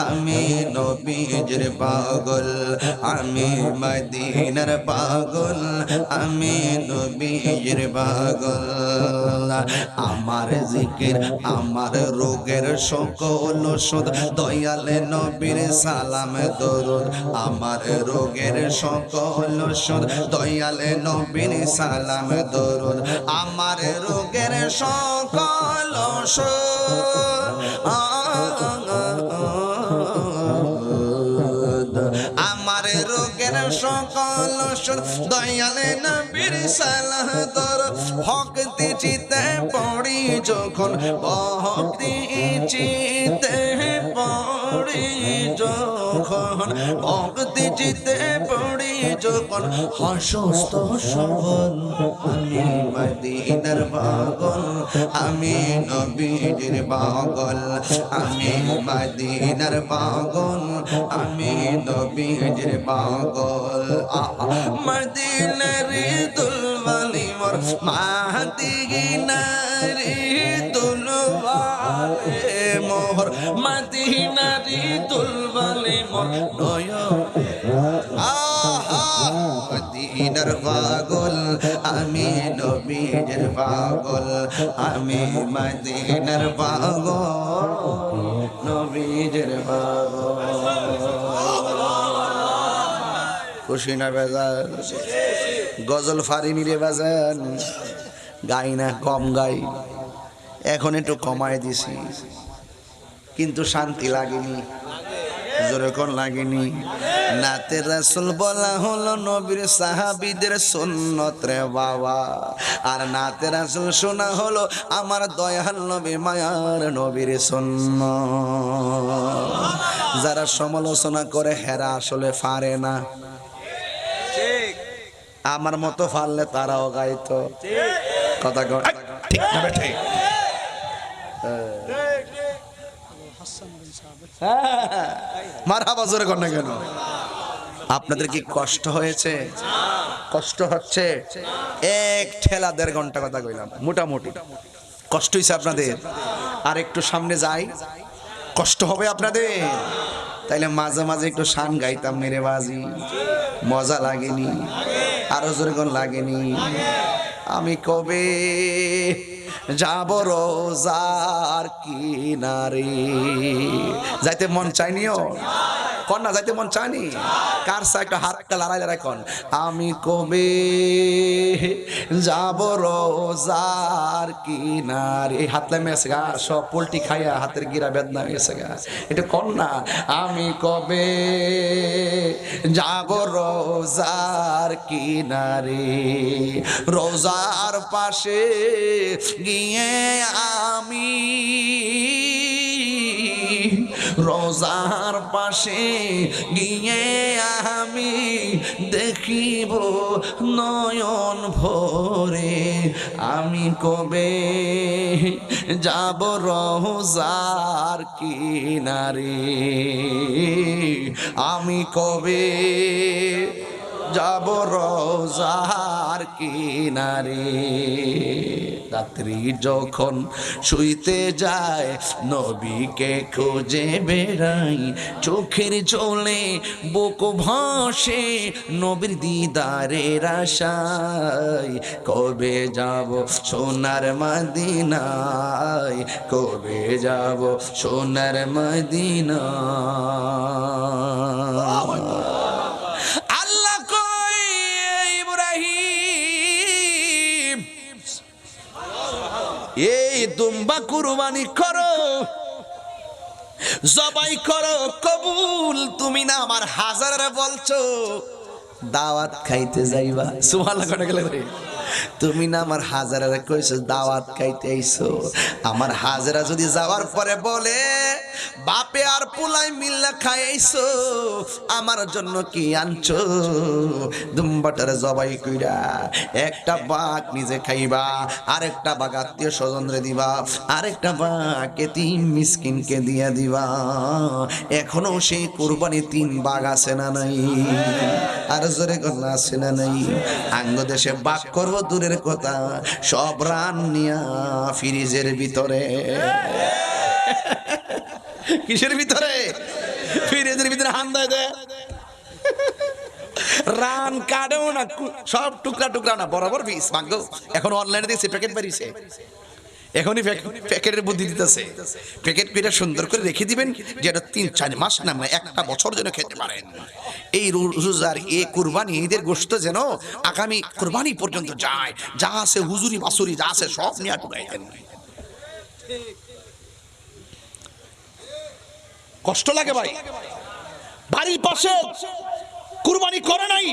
আমি, নবীজির পাগল আমি, মদিনার পাগল আমি, নবীজির পাগল। আমার জিকির আমার রোগের সকল ওষুধ, দয়ালে নবীর সালাম দরুদ। আমার রোগের সকল ওষুধ, দয়ালে নবীর সালাম দরুদ। আমার রোগের সকল ওষুধ, আমার রোগের সকল ওষুধ, দয়ালে নবীর সালাম দরুদ। ভক্তি চিতে পড়ি যখন, ভক্তি চিতে পড়ি যখন, ভক্তি চিতে পড়ি যখন, অসুস্থ সবল আমি, মদিনার পাগল আমি, নবীজির পাগল আমি, মদিনার পাগল আমি, নবীজির পাগল। মদিনারি দুলবালি মোর, মদিনারি দুলবালি মোর, মদিনারি দুলবালি মোর মদিনার পাগল আমি, নবীজির পাগল আমি, মদিনার পাগল নবীজির পাগল। খুশি না বেজান? গজল ফারিনি রে বাজান, গাই না, কম গাই। এখন একটু কমায় দিছি, কিন্তু শান্তি লাগেনি। জোরে কোন লাগেনি? নাতে রাসূল বলা হলো নবীর সাহাবীদের সুন্নত রে বাবা। আর নাতে রাসূল শোনা হলো আমার দয়াল নবী মায়ার নবীর সুন্নত। যারা সমালোচনা করে হেরা আসলে পারে না, আমার মতো পারলে তারাও গাইতো। কথা ঠিক না বেঠে? মারহাবা, জোরে কর না কেন? আপনাদের কি কষ্ট হয়েছে? কষ্ট হচ্ছে? এক ঠেলা 1.5 ঘন্টা কথা কইলাম, মোটামুটি কষ্ট হয়েছে আপনাদের। আর একটু সামনে যাই, কষ্ট হবে আপনাদের। তাইলে মাঝে মাঝে একটু শান গাইতাম মেরে বাজি, মজা লাগেনি? আরো জোরে কোন লাগেনি? আমি কবে যাব রোজার কিনারে, যাইতে মন চাইনিও। কন্যা যাইতে মন চায়নি? কার সা একটা হাতটা লড়াইলে রাখন, আমি কবে যাব রোজার কিনারে। হাত লামে আছে গা, সব পোল্টি খাইয়া হাতের গিরা বেদনা হয়েছে গা। এটা কন্যা, আমি কবে যাব রোজার কিনারে, রোজার পাশে গিয়ে আমি, রোজার পাশে গিয়ে আমি দেখিব নয়ন ভরে, আমি কবে যাব রোজার কিনারে, আমি কবে যাব রোজার কিনারে। রাত্রি যখন শুইতে যায় নবীকে খুঁজে বেড়াই, চোখের জলে বুক ভাসে নবীর দিদারের আশায়, কবে যাব সোনার মদিনায়, কবে যাব সোনার মদিনায়। এই দুম্বা কুরবানি করো, জবাই করো, কবুল তুমি না আমার হাজারে বলছো দাওয়াত খাইতে যাইবা। সুবহানাল্লাহ কোনে গেলে রে, তুমি না আমার হাজারে কইছো দাওয়াত খাইতে আইছো। আমার হাজারা যদি যাওয়ার পরে বলে বাপে আর পোলাই মিল্লা খাইছো, আমার জন্য কি আনছো? দুম্বাটারে জবাই কইরা একটা বাঘ নিজে খাইবা, আরেকটা বাঘ আত্মীয় স্বজনরে দিবা, আরেকটা বাঘ এতিম মিসকিনকে দিয়া দিবা। এখনো সেই কুরবানি 3 বাঘ আছে না নাই? আর জোরে গল্লা আছে না নাই? আঙ্গ দেশে বাঘ করবো দূরের কথা, সব রান নিয়া ফ্রিজের ভিতরে। কিসের ভিতরে? ফ্রিজের ভিতরে হান্দায় দে, রান কাটেও না, সব টুকরা টুকরা না, বরাবর পিস মাগো। এখন অনলাইনে দিয়েছে, প্যাকেট বেরিয়েছে, এখনই প্যাকেটের বুদ্ধি দিতেছে। প্যাকেট করে সুন্দর করে রেখে দিবেন, যেটা 3-4 মাস না, 1টা বছর যেন খেতে পারেন। এই রোজার এই কুরবানি ঈদের গোশত যেন আগামী কুরবানি পর্যন্ত যায়। যা আছে হুজুরি বাসুরি যা আছে সব নিয়ে টুকাই দেন। কষ্ট লাগে ভাই, বাড়ির পাশে কুরবানি করে নাই,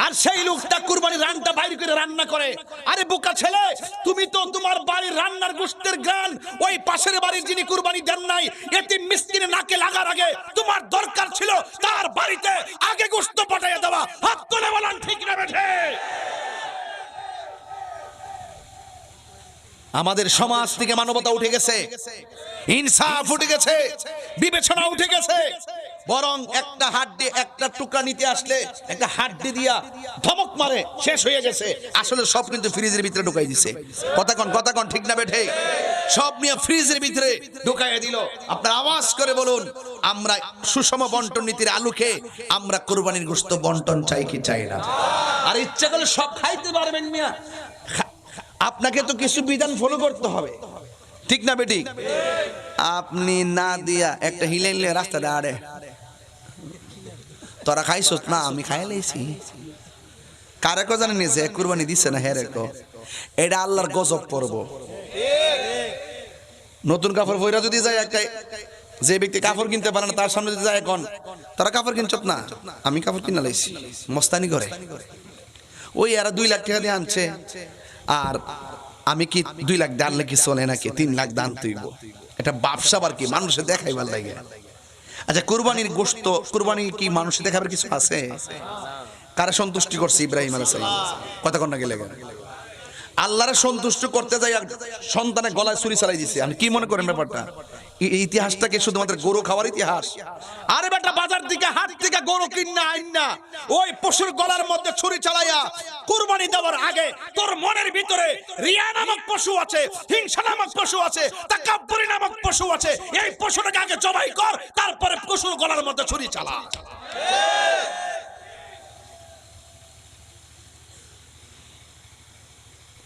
আর সেই লোকটা কুরবানি রানটা বাইরে করে রান্না করে। আরে বোকা ছেলে, তুমি তো তোমার বাড়ির রান্নার গোশতের গান ওই পাশের বাড়ির যিনি কুরবানি দেন নাই এতিম মিসকিনে নাকে লাগার আগে তোমার দরকার ছিল তার বাড়িতে আগে গোশত পাঠাইয়া দেওয়া। হাত তুলে বলেন ঠিক না বেঠে? আমাদের সমাজ থেকে মানবতা উঠে গেছে, ইনসাফ উঠে গেছে, বিবেচনা উঠে গেছে। বরং একটা হাড্ডি একটা টুকরা নিতে আসলে একটা হাড্ডি দিয়া ধমক মারে, শেষ হয়ে গেছে। আসলে সব কিন্তু ফ্রিজের ভিতরে ঢুকাই দিছে। কথা কন ঠিক না বেঠে? সব নিয়ে ফ্রিজের ভিতরে ঢুকাইয়া দিল। আপনার আওয়াজ করে বলুন, আমরা সুষম বন্টন নীতির আলোকে আমরা কুরবানির গোশত বন্টন চাই কি চাই না? আর ইচ্ছা করলে সব খাইতে পারবেন মিয়া, আপনাকে তো কিছু বিধান ফলো করতে হবে, ঠিক না বেটি? আপনি না দিয়া একটা হিলাইলে রাস্তা দাঁড়ে, তোরা খাইছস না, আমি খাই লাইছি। কারে কো জানেন যে কুরবানি দিছে না হেরে কো, এটা আল্লাহর গজব পড়ব। নতুন কাপড় পয়রা যদি যায় একটা, যে ব্যক্তি কাপড় কিনতে পারে না তার সামনে যদি যায় এখন তোরা কাপড় কিনছত না, আমি কাপড় কিনা লাইছি, মস্তানি করে। ওই এরা 2 লাখ টাকা দিয়ে আনছে, আর আমি কি 2 লাখ দান কি চলে নাকি? 3 লাখ দান তুইব, এটা ব্যবসা আর কি, মানুষে দেখাইবার লাগে। আচ্ছা, কুরবানির গোশত, কুরবানি কি মানুষে দেখাবার কিছু আছে? কারা সন্তুষ্টি করছে? ইব্রাহিম আলাইহিস সালাম। কথা কন না গেলে আল্লাহরে সন্তুষ্ট করতে যাই সন্তানের গলায় ছুরি চালাই দিছে। আমি কি মনে করেন ব্যাপারটা? ইতিহাসটাকে শুধুমাত্র গরু খাওয়ার ইতিহাস? আরে বেটা, বাজার থেকে হাট থেকে গরু কিনা আইনা ওই পশুর গলার মধ্যে ছুরি চালাইয়া কুরবানি দেওয়ার আগে তোর মনের ভিতরে রিয়া নামক পশু আছে, হিংসা নামক পশু আছে, তাকাব্বুরি নামক পশু আছে। এই পশুটাকে আগে জবাই কর, তারপরে পশুর গলার মধ্যে ছুরি চালা।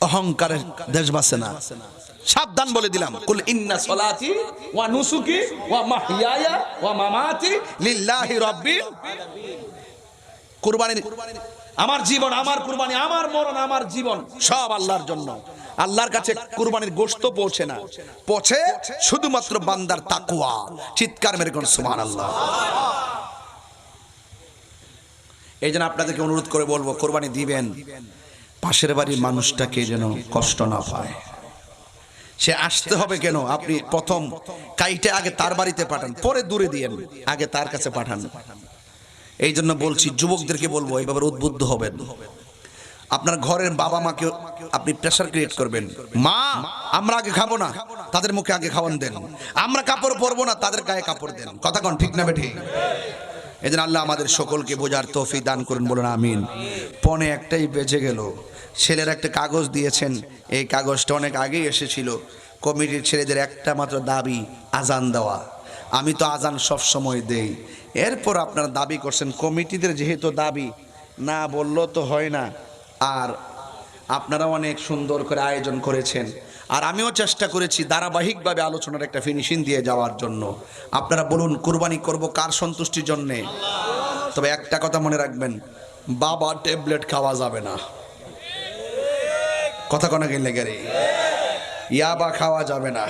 অহংকারের দেশ বাঁচে না। সাবধান বলে দিলাম, কুল ইন্না সলাতি ওয়া নুসুকি ওয়া মাহইয়ায়া ওয়া মামাতি লিল্লাহি রাব্বিল কুরবানি, আমার জীবন আমার কুরবানি, আমার মরণ আমার জীবন সব আল্লাহর জন্য। আল্লাহর কাছে কুরবানির গোশত পৌঁছে না, পৌঁছে শুধুমাত্র বান্দার তাকওয়া। চিৎকার মেরে কোন সুবহানাল্লাহ। এই জন্য আপনাদেরকে অনুরোধ করে বলবো, কুরবানি দিবেন, পাশের বাড়ির মানুষটাকে যেন কষ্ট না পায়। সে আসতে হবে কেন? আপনি প্রথম কাইটে আগে তার বাড়িতে পাঠান, পরে দূরে দিয়েন, আগে তার কাছে পাঠান। এই জন্য বলছি, যুবকদেরকে বলবো এইভাবে উদ্বুদ্ধ হবেন। আপনার ঘরের বাবা মাকে আপনি প্রেসার ক্রিয়েট করবেন, মা আমরা আগে খাবো না, তাদের মুখে আগে খাওয়ান দেন। আমরা কাপড় পরবো না, তাদের গায়ে কাপড় দেন। কথা কোন ঠিক না বেঠিক? এই জন্য আল্লাহ আমাদের সকলকে বোঝার তৌফিক দান করুন, বলুন আমিন। পৌনে একটাই বেজে গেল। ছেলের একটা কাগজ দিয়েছেন, এই কাগজটা অনেক আগেই এসেছিল। কমিটির ছেলেদের একটা মাত্র দাবি, আজান দেওয়া। আমি তো আজান সব সময় দেই, এরপর আপনারা দাবি করছেন। কমিটিদের যেহেতু দাবি, না বললেও তো হয় না। আর আপনারা অনেক সুন্দর করে আয়োজন করেছেন, আর আমিও চেষ্টা করেছি ধারাবাহিকভাবে আলোচনার একটা ফিনিশিং দিয়ে যাওয়ার জন্য। আপনারা বলুন, কুরবানি করব কার সন্তুষ্টির জন্যে? তবে একটা কথা মনে রাখবেন, বাবা ট্যাবলেট খাওয়া যাবে না। কথা কোনা গেলে গেরে, ইয়াবা খাওয়া যাবে না,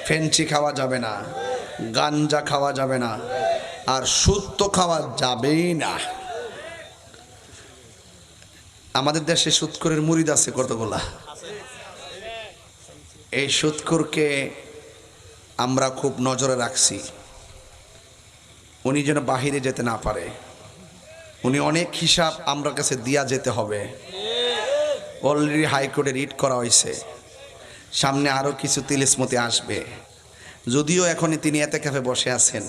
ফেন্সি খাওয়া যাবে না, গাঞ্জা খাওয়া যাবে না, আর সুদ তো খাওয়া যাবেই না। আমাদের দেশে সুদখোরের মুরিদ আছে কতগুলা। এই সুদখোরকে আমরা খুব নজরে রাখছি, উনি যেন বাহিরে যেতে না পারে। উনি অনেক হিসাব আমরা কাছে দিয়া যেতে হবে। অলরেডি হাইকোর্টে রিট করা হয়েছে, সামনে আরও কিছু তিলিসমতি আসবে। যদিও এখনই তিনি এতে ক্যাফে বসে আছেন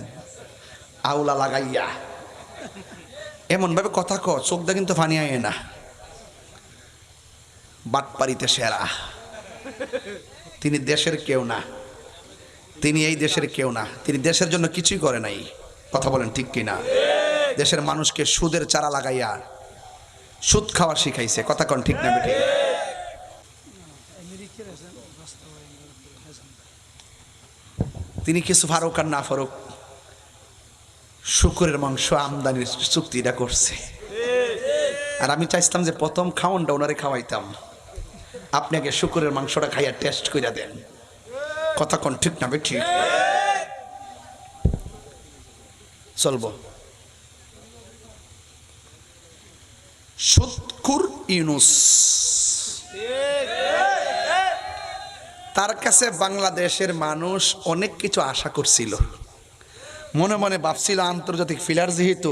আউলা লাগাইয়া, এমনভাবে কথা চোখটা কিন্তু ফানি আয় না। বাটপাড়িতে সেরা, তিনি দেশের কেউ না, তিনি এই দেশের কেউ না, তিনি দেশের জন্য কিছুই করে নাই। কথা বলেন ঠিক কিনা? দেশের মানুষকে সুদের চারা লাগাইয়া সুদ খাওয়া শিখাইছে। কথা কন ঠিক না বেঠিক? তিনি কিছু ফারুক আর না ফারুক শুকুরের মাংস আমদানির চুক্তিটা করছে। আর আমি চাইছিলাম যে প্রথম খাওয়ানটা ওনারে খাওয়াইতাম, আপনাকে শুকুরের মাংসটা খাইয়া টেস্ট করে দেন। কথা কোন ঠিক না বেঠিক? চলবো। সুদখোর ইউনুস, তার কাছে বাংলাদেশের মানুষ অনেক কিছু আশা করছিল। মনে মনে ভাবছিল আন্তর্জাতিক ফিলার যেহেতু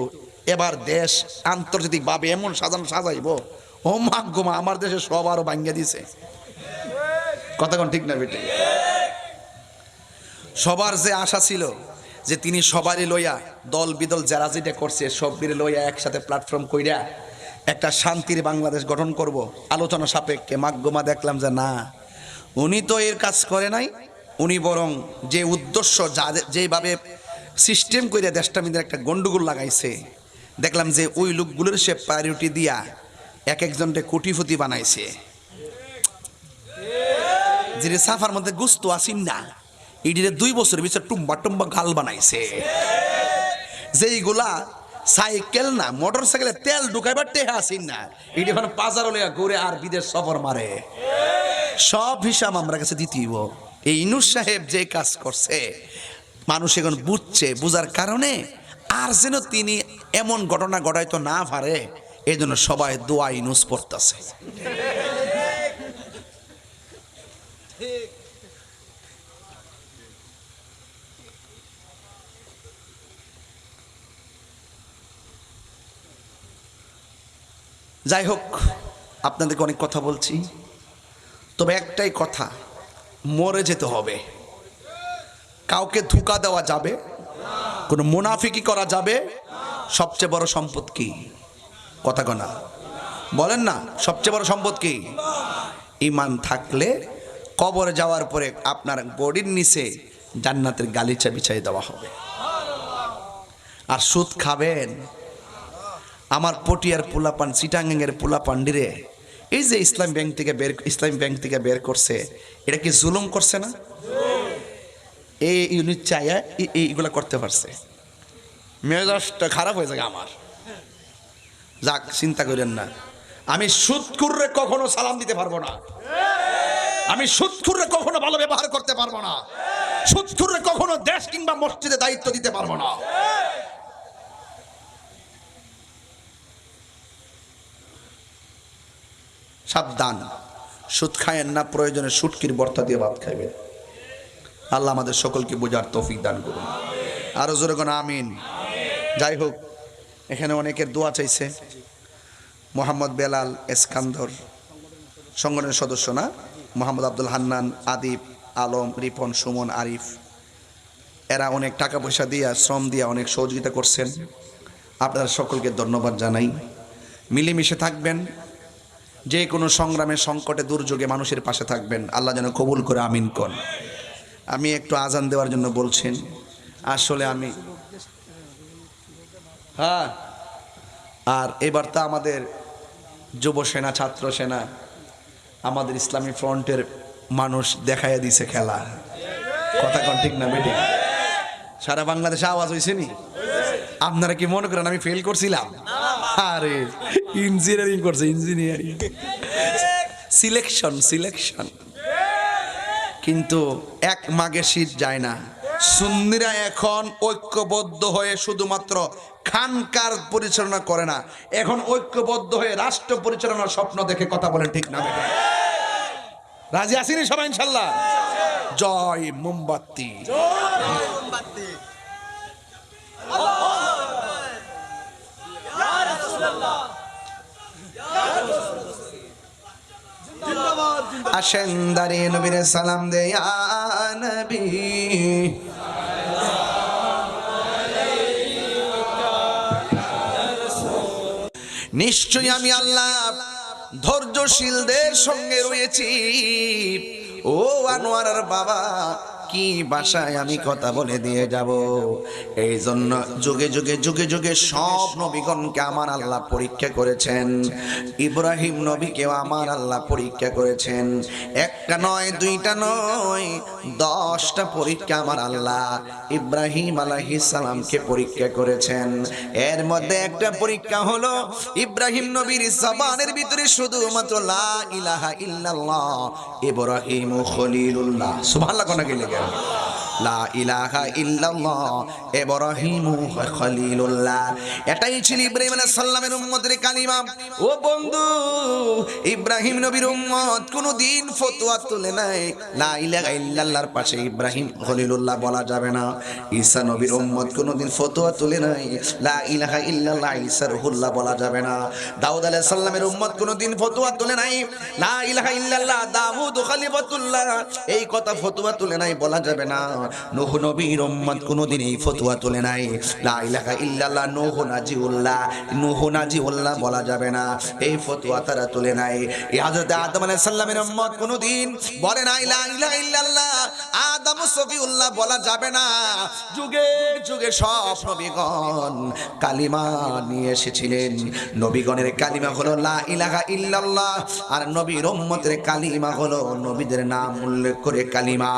এবার দেশ আন্তর্জাতিক ভাবে এমন সাজাইব, ও মা গোমা আমার দেশে সব আরো ভাঙ্গা দিছে। কথা কোন ঠিক না বেটে? সবার যে আশা ছিল যে তিনি সবারই লইয়া দল বিদল যারা যেটা করছে সবরে লইয়া একসাথে প্ল্যাটফর্ম কইরা একটা শান্তির বাংলাদেশ গঠন করব, আলোচনা সাপেক্ষে। মাগগোমা দেখলাম যে না, উনি তো এর কাজ করে নাই। উনি বরং যে উদ্দেশ্য যেভাবে সিস্টেম করে দেশটা মিলে একটা গন্ডগোল লাগাইছে, দেখলাম যে ওই লোকগুলোর সে প্রায়োরিটি দিয়া এক একজনকে কোটিপতি বানাইছে। যে সাফার মধ্যে গুস্ত আসিন না, ইডিরে 2 বছরের ভিতরে টুম্বা টুম্বা গাল বানাইছে। যেইগুলা সাইকেল না মোটর সাইকেলে তেল ঢুকাইবার টেহা আসিন না, ইডি এখন বাজার লইয়া ঘুরে আর বিদেশ সফর মারে। সব হিসাব আমরা কাছে দিতেইব। এই ইউনূস সাহেব যে কাজ করছে মানুষ এখন বুঝছে, বুঝার কারণে আর যেন তিনি এমন ঘটনা ঘটাইতো না পারে, এই জন্য সবাই দোয়া ইউনূস পড়তেছে। যাই হোক, আপনাদেরকে অনেক কথা বলছি, তবে একটাই কথা, মরে যেতে হবে। কাউকে ধোঁকা দেওয়া যাবে, কোনো মুনাফিকি করা যাবে। সবচেয়ে বড় সম্পদ কি? কথা কনা বলেন না, সবচেয়ে বড় সম্পদ কি? ঈমান থাকলে কবরে যাওয়ার পরে আপনার বডির নিচে জান্নাতের গালিচা বিছাই দেওয়া হবে। আর সুদ খাবেন, আমার পটিয়ার পোলাপান চিটাঙ্গের পোলাপান্ডিরে এই যে ইসলামী ব্যাংক থেকে বের করছে, এটা কি জুলুম করছে না? এই ইউনিট চাইয়া এইগুলা করতে পারছে। মেজাজটা খারাপ হয়ে যায় আমার। যাক, চিন্তা করেন না, আমি সুদখোররে কখনো সালাম দিতে পারবো না, আমি সুদখোররে কখনো ভালো ব্যবহার করতে পারবো না, সুদখোররে কখনো দেশ কিংবা মসজিদে দায়িত্ব দিতে পারবো না। সাবধান, সুদ খায়েন না, প্রয়োজনে সুটকির বর্তা দিয়ে ভাত খাইবেন। আল্লাহ আমাদের সকলকে বোঝার তৌফিক দান করুন। আরো জোরে কোন আমিন। যাই হোক, এখানে অনেকের দোয়া চাইছে। মোহাম্মদ বেলাল এসকান্দর সংগঠনের সদস্য না, মোহাম্মদ আব্দুল হান্নান, আদিব, আলম, রিপন, সুমন, আরিফ, এরা অনেক টাকা পয়সা দিয়া, শ্রম দিয়া অনেক সহযোগিতা করছেন। আপনারা সকলকে ধন্যবাদ জানাই। মিলেমিশে থাকবেন, যে কোনো সংগ্রামে, সংকটে, দুর্যোগে মানুষের পাশে থাকবেন। আল্লাহ যেন কবুল করে, আমিন কোন। আমি একটু আজান দেওয়ার জন্য বলছেন, আসলে আমি আর এবার তো আমাদের যুব সেনা, ছাত্র সেনা, আমাদের ইসলামী ফ্রন্টের মানুষ দেখাইয়া দিছে খেলা। কথা কোন ঠিক না বেটি? সারা বাংলাদেশে আওয়াজ হয়েছে নি? আপনারা কি মনে করেন আমি ফেল করছিলাম? আরে ইঞ্জিনিয়ারিং করছে, ইঞ্জিনিয়ারিং সিলেকশন। কিন্তু এক মাঘে শীত যায় না। সুন্নিরা এখন ঐক্যবদ্ধ হয়ে শুধুমাত্র খানকার পরিচালনা করে না, এখন ঐক্যবদ্ধ হয়ে রাষ্ট্র পরিচালনার স্বপ্ন দেখে। কথা বলেন ঠিক না? রাজি আসেনি সবাই ইনশাল্লাহ? জয় মোমবাতি। আসেন দাঁড়িয়ে নবীর সালাম দে, ইয়া নবী। নিশ্চয়ই আমি আল্লাহ ধৈর্যশীলদের সঙ্গে রয়েছি। ও আনোয়ারের বাবা, কি ভাষায় আমি কথা বলে দিয়ে যাব। এই জন্য যুগে সব নবীগণকে আমার আল্লাহ পরীক্ষা করেছেন। ইব্রাহিম নবীকেও আমার আল্লাহ পরীক্ষা করেছেন। একটা নয়, দুইটা নয়, 10টা পরীক্ষা আমার আল্লাহ ইব্রাহিম আলাইহিস সালামকে পরীক্ষা করেছেন। এর মধ্যে একটা পরীক্ষা হলো ইব্রাহিম নবীর জবানের ভিতরে শুধুমাত্র লা ইলাহা ইল্লাল্লাহ ইব্রাহিম খলিলুল্লাহ। সুবহানাল্লাহ কোন গেলে লা ইলাহা ইল্লাল্লাহ ইব্রাহিম খলিলুল্লাহ, এটাই ছিল ইব্রাহিম আলাইহিস সালামের উম্মতের কালিমা। ও বন্ধু, ইব্রাহিম নবীর উম্মত কোনদিন ফতোয়া তুলে নাই লা ইলাহা ইল্লাল্লাহর পাশে ইব্রাহিম খলিলুল্লাহ বলা যাবে না। ঈসা নবীর উম্মত কোনদিন ফতোয়া তুলে নাই লা ইলাহা ইল্লাল্লাহ ঈসা রুহুল্লাহ বলা যাবে না। দাউদ আলাইহিস সালামের উম্মত কোনদিন ফতোয়া তুলে নাই লা ইলাহা ইল্লাল্লাহ দাউদ খলিফাতুল্লাহ, এই কথা ফতোয়া তুলে নাই, বলা যাবে না। নূহ নবীর উম্মত কোনদিন এই ফতোয়া তুলে নাই লা ইলাহা ইল্লাল্লাহ নূহ নাজিউল্লাহ বলা যাবে না, এই ফতোয়া তারা তুলে নাই। এই হযরত আদম আলাইহিস সালামের উম্মত কোনদিন বলে নাই লা ইলাহা ইল্লাল্লাহ আদম সফিউল্লাহ বলা যাবে না। যুগে সব নবীগণ কালিমা নিয়ে এসেছিলেন। নবীগণের কালিমা হলো লা ইলাহা ইল্লাল্লাহ, আর নবীর উম্মতের কালিমা হলো নবীদের নাম উল্লেখ করে কালিমা।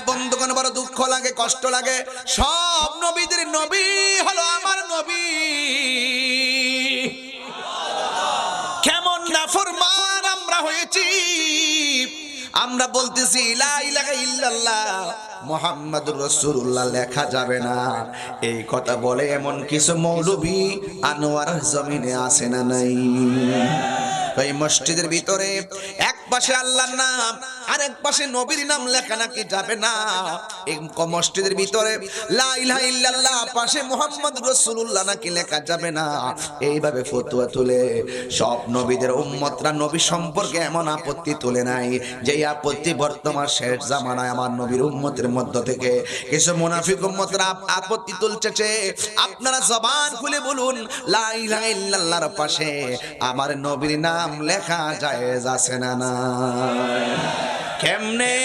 বন্ধুগণ, বড় দুঃখ লাগে, কষ্ট লাগে, সব নবীদের নবী হলো আমার নবী। কেমন নাফরমান আমরা হয়েছি। আমরা বলতেছি লা ইলাহা ইল্লাল্লাহ মুহাম্মাদুর রাসূলুল্লাহ লেখা যাবে না, এই কথা বলে এমন কিছু মৌলবী আনোয়ার জমিনে আছে না নাই? এই মসজিদের ভিতরে এক পাশে আল্লাহর নাম আর এক পাশে নবীর নাম লেখা নাকি যাবে না? এই মসজিদের ভিতরে লা ইলাহা ইল্লাল্লাহ পাশে মুহাম্মদ রাসূলুল্লাহ নাকি লেখা যাবে না? এইভাবে ফতোয়া তুলে সব নবীদের উম্মতরা নবী সম্পর্কে এমন আপত্তি তুলে নাই, যে আপত্তি বর্তমান শেষ জামানায় আমার নবীর উম্মতের মধ্য থেকে কিছু মুনাফিক উম্মতরা আপত্তি তুলছে। আপনারা জবান খুলে বলুন, লা ইলাহা ইল্লাল্লাহর পাশে আমার নবীর নাম লেখা জায়েজ আছে না না? কেমনে?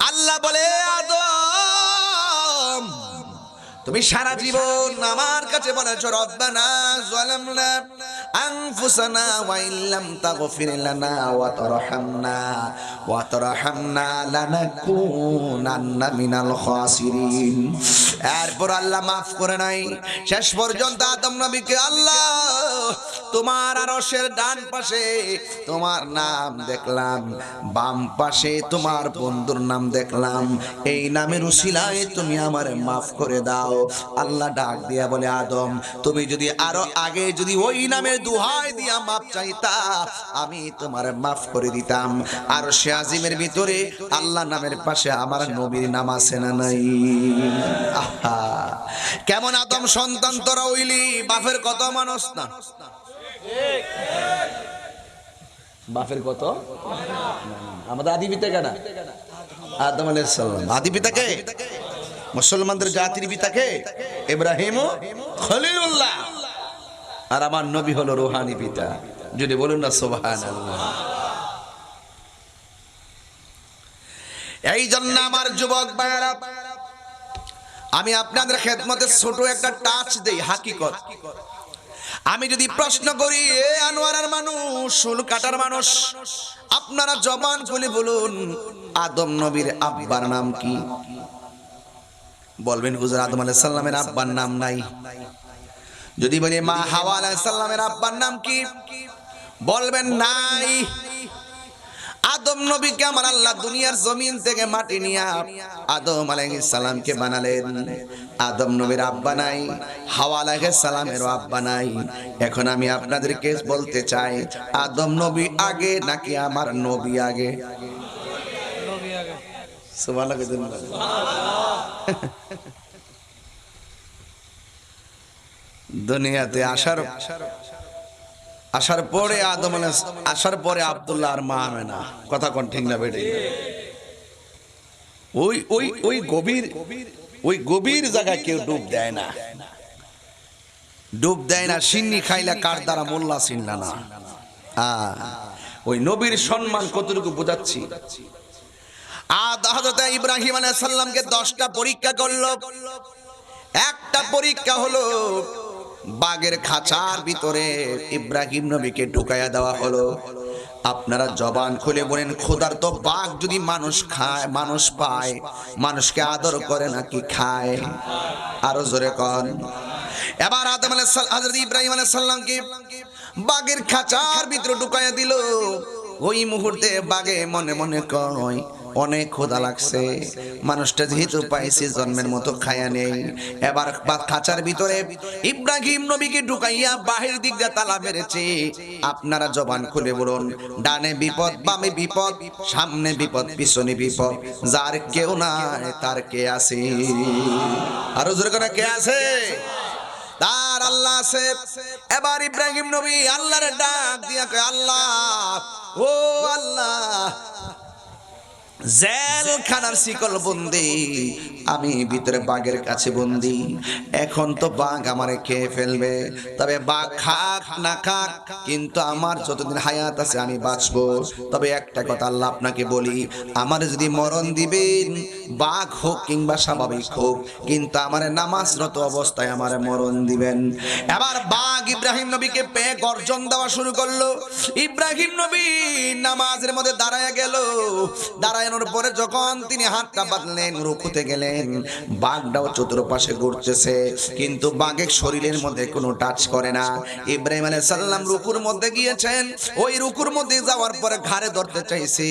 আল্লাহ বলে, আদম তুমি সারা জীবন আমার কাছে বলেছো রব্বানা যালামনা আনফুসানা ওয়া ইল্লাম তাগফির লানা ওয়া তারহামনা লানাকুনান্না মিনাল খাসিরিন। এরপর আল্লাহ মাফ করে নাই। শেষ পর্যন্ত আদম নবীকে আল্লাহ তোমার আরশের ডান পাশে তোমার নাম দেখলাম, বাম পাশে তোমার বন্ধুর নাম দেখলাম, এই নামের উসিলায় তুমি আমারে মাফ করে দাও। আল্লাহ ডাক দিয়া বলে, আদম তুমি যদি আরো আগে যদি ওই নামের দোহাই দিয়া মাফ চাইতা, আমি তোমারে মাফ করে দিতাম। আরশে আজিমের ভিতরে আল্লাহ নামের পাশে আমার নবীর নাম আছে না নাই? আহা, কেমন আদম সন্তান তোরা হইলি, বাপের কত মানুষ না, বাপের কত আমাদের আদি পিতা কেনা আদম আলাইহিস সালাম। আদি পিতাকে মুসলমানদের জাতির পিতাকে ইব্রাহিম খলিলুল্লাহ, আর আমার নবী হলো রূহানি পিতা। যদি বলুন না সুবহানাল্লাহ। এই জন্য আমার যুবক ভাইরা, আমি আপনাদের খেদমতে ছোট একটা টাচ দেই হাকিকত। আমি যদি প্রশ্ন করি, এ আনোয়ারার মানুষ, চুল কাটার মানুষ, আপনারা জবান খুলে বলুন আদম নবীর আব্বার নাম কি? বলবেন হুজুর আদম আলাইহিস সালামের আব্বার নাম নাই। যদি বলি মা হাওয়া আলাইহিস সালামের আব্বার নাম কি? বলবেন নাই। আদম নবীকে আমার আল্লাহ দুনিয়ার জমিন থেকে মাটি নিয়ে আদম আলাইহিস সালামকে বানালেন। আদম নবীর আব্বা নাই, হাওয়া আলাইহিস সালামেরও আব্বা নাই। এখন আমি আপনাদেরকে বলতে চাই, আদম নবী আগে নাকি আমার নবী আগে? নবী আগে। সুবহানাল্লাহ। দুনিয়াতে আসার পরে আদম আসার পরে আব্দুল্লাহ আর মা আমেনা, কথা কোন ঠিক না বেটে? ওই গভীর জায়গায় কেউ ডুব দেয় না, সিন্নি খাইলা কার দ্বারা মোল্লা চিনলা না। ওই নবীর সম্মান কতটুকু বোঝাচ্ছি। হযরত ইব্রাহিম আলাইহিস সালামকে 10টা পরীক্ষা করলো। একটা পরীক্ষা হলো বাঘের খাঁচার ভিতরে ইব্রাহিম নবীকে ঢুকাইয়া দেওয়া হলো। আপনারা জবান খুলে বলেন, ক্ষুধার্ত বাঘ যদি মানুষ খায়, মানুষ পায়, মানুষকে আদর করে নাকি খায়? আরো জোরে কন। এবার আদম আলাইহিস সালাম, হযরত ইব্রাহিম আলাইহিস সালামকে বাঘের খাঁচার ভিতরে ঢুকাইয়া দিল। ওই মুহূর্তে বাঘে মনে মনে কয়, অনেক ক্ষুধা লাগছে, মানুষটা যেহেতু পাইছে জন্মের মতো খায়া নেই। এবার খাঁচার ভিতরে ইব্রাহিম নবীকে ঢুকাইয়া বাহির দিক দিয়ে তালা মেরেছে। আপনারা জবান খুলে বলুন, ডানে বিপদ, বামে বিপদ, সামনে বিপদ, পিছনে বিপদ, যার কেউ নাই তার কে আছে? আরো জোরে করে কে আছে? তার আল্লাহ আছে। এবার ইব্রাহিম নবী আল্লাহর ডাক দিয়া কয়, আল্লাহ, ও আল্লাহ, জেলখানার শিকল বন্দি, আমি ভিতরে বাঘের কাছে বন্দি। এখন তো বাঘ আমারে খেয়ে ফেলবে, তবে বাঘ খাক না খাক, কিন্তু আমার যতদিন হায়াত আছে আমি বাঁচবো। তবে একটা কথা আল্লাহ আপনাকে বলি, আমার যদি মরণ দিবেন, বাঘ হোক কিংবা স্বাভাবিক হোক, কিন্তু আমার নামাজরত অবস্থায় আমার মরণ দিবেন। এবার বাঘ ইব্রাহিম নবীকে পেয়ে গর্জন দেওয়া শুরু করলো। ইব্রাহিম নবী নামাজের মধ্যে দাঁড়ায় গেল। দাঁড়ানোর পরে যখন তিনি হাতটা বাঁধলেন, রুকুতে গেলেন, বাঘটাও চতুর্পাশে ঘুরতেছে, কিন্তু বাঘের শরীরের মধ্যে কোনো টাচ করে না। ইব্রাহিম আলাইহিস সালাম রুকুর মধ্যে গিয়েছেন, ওই রুকুর মধ্যে যাওয়ার পরে ঘাড়ে ধরতে চাইছে,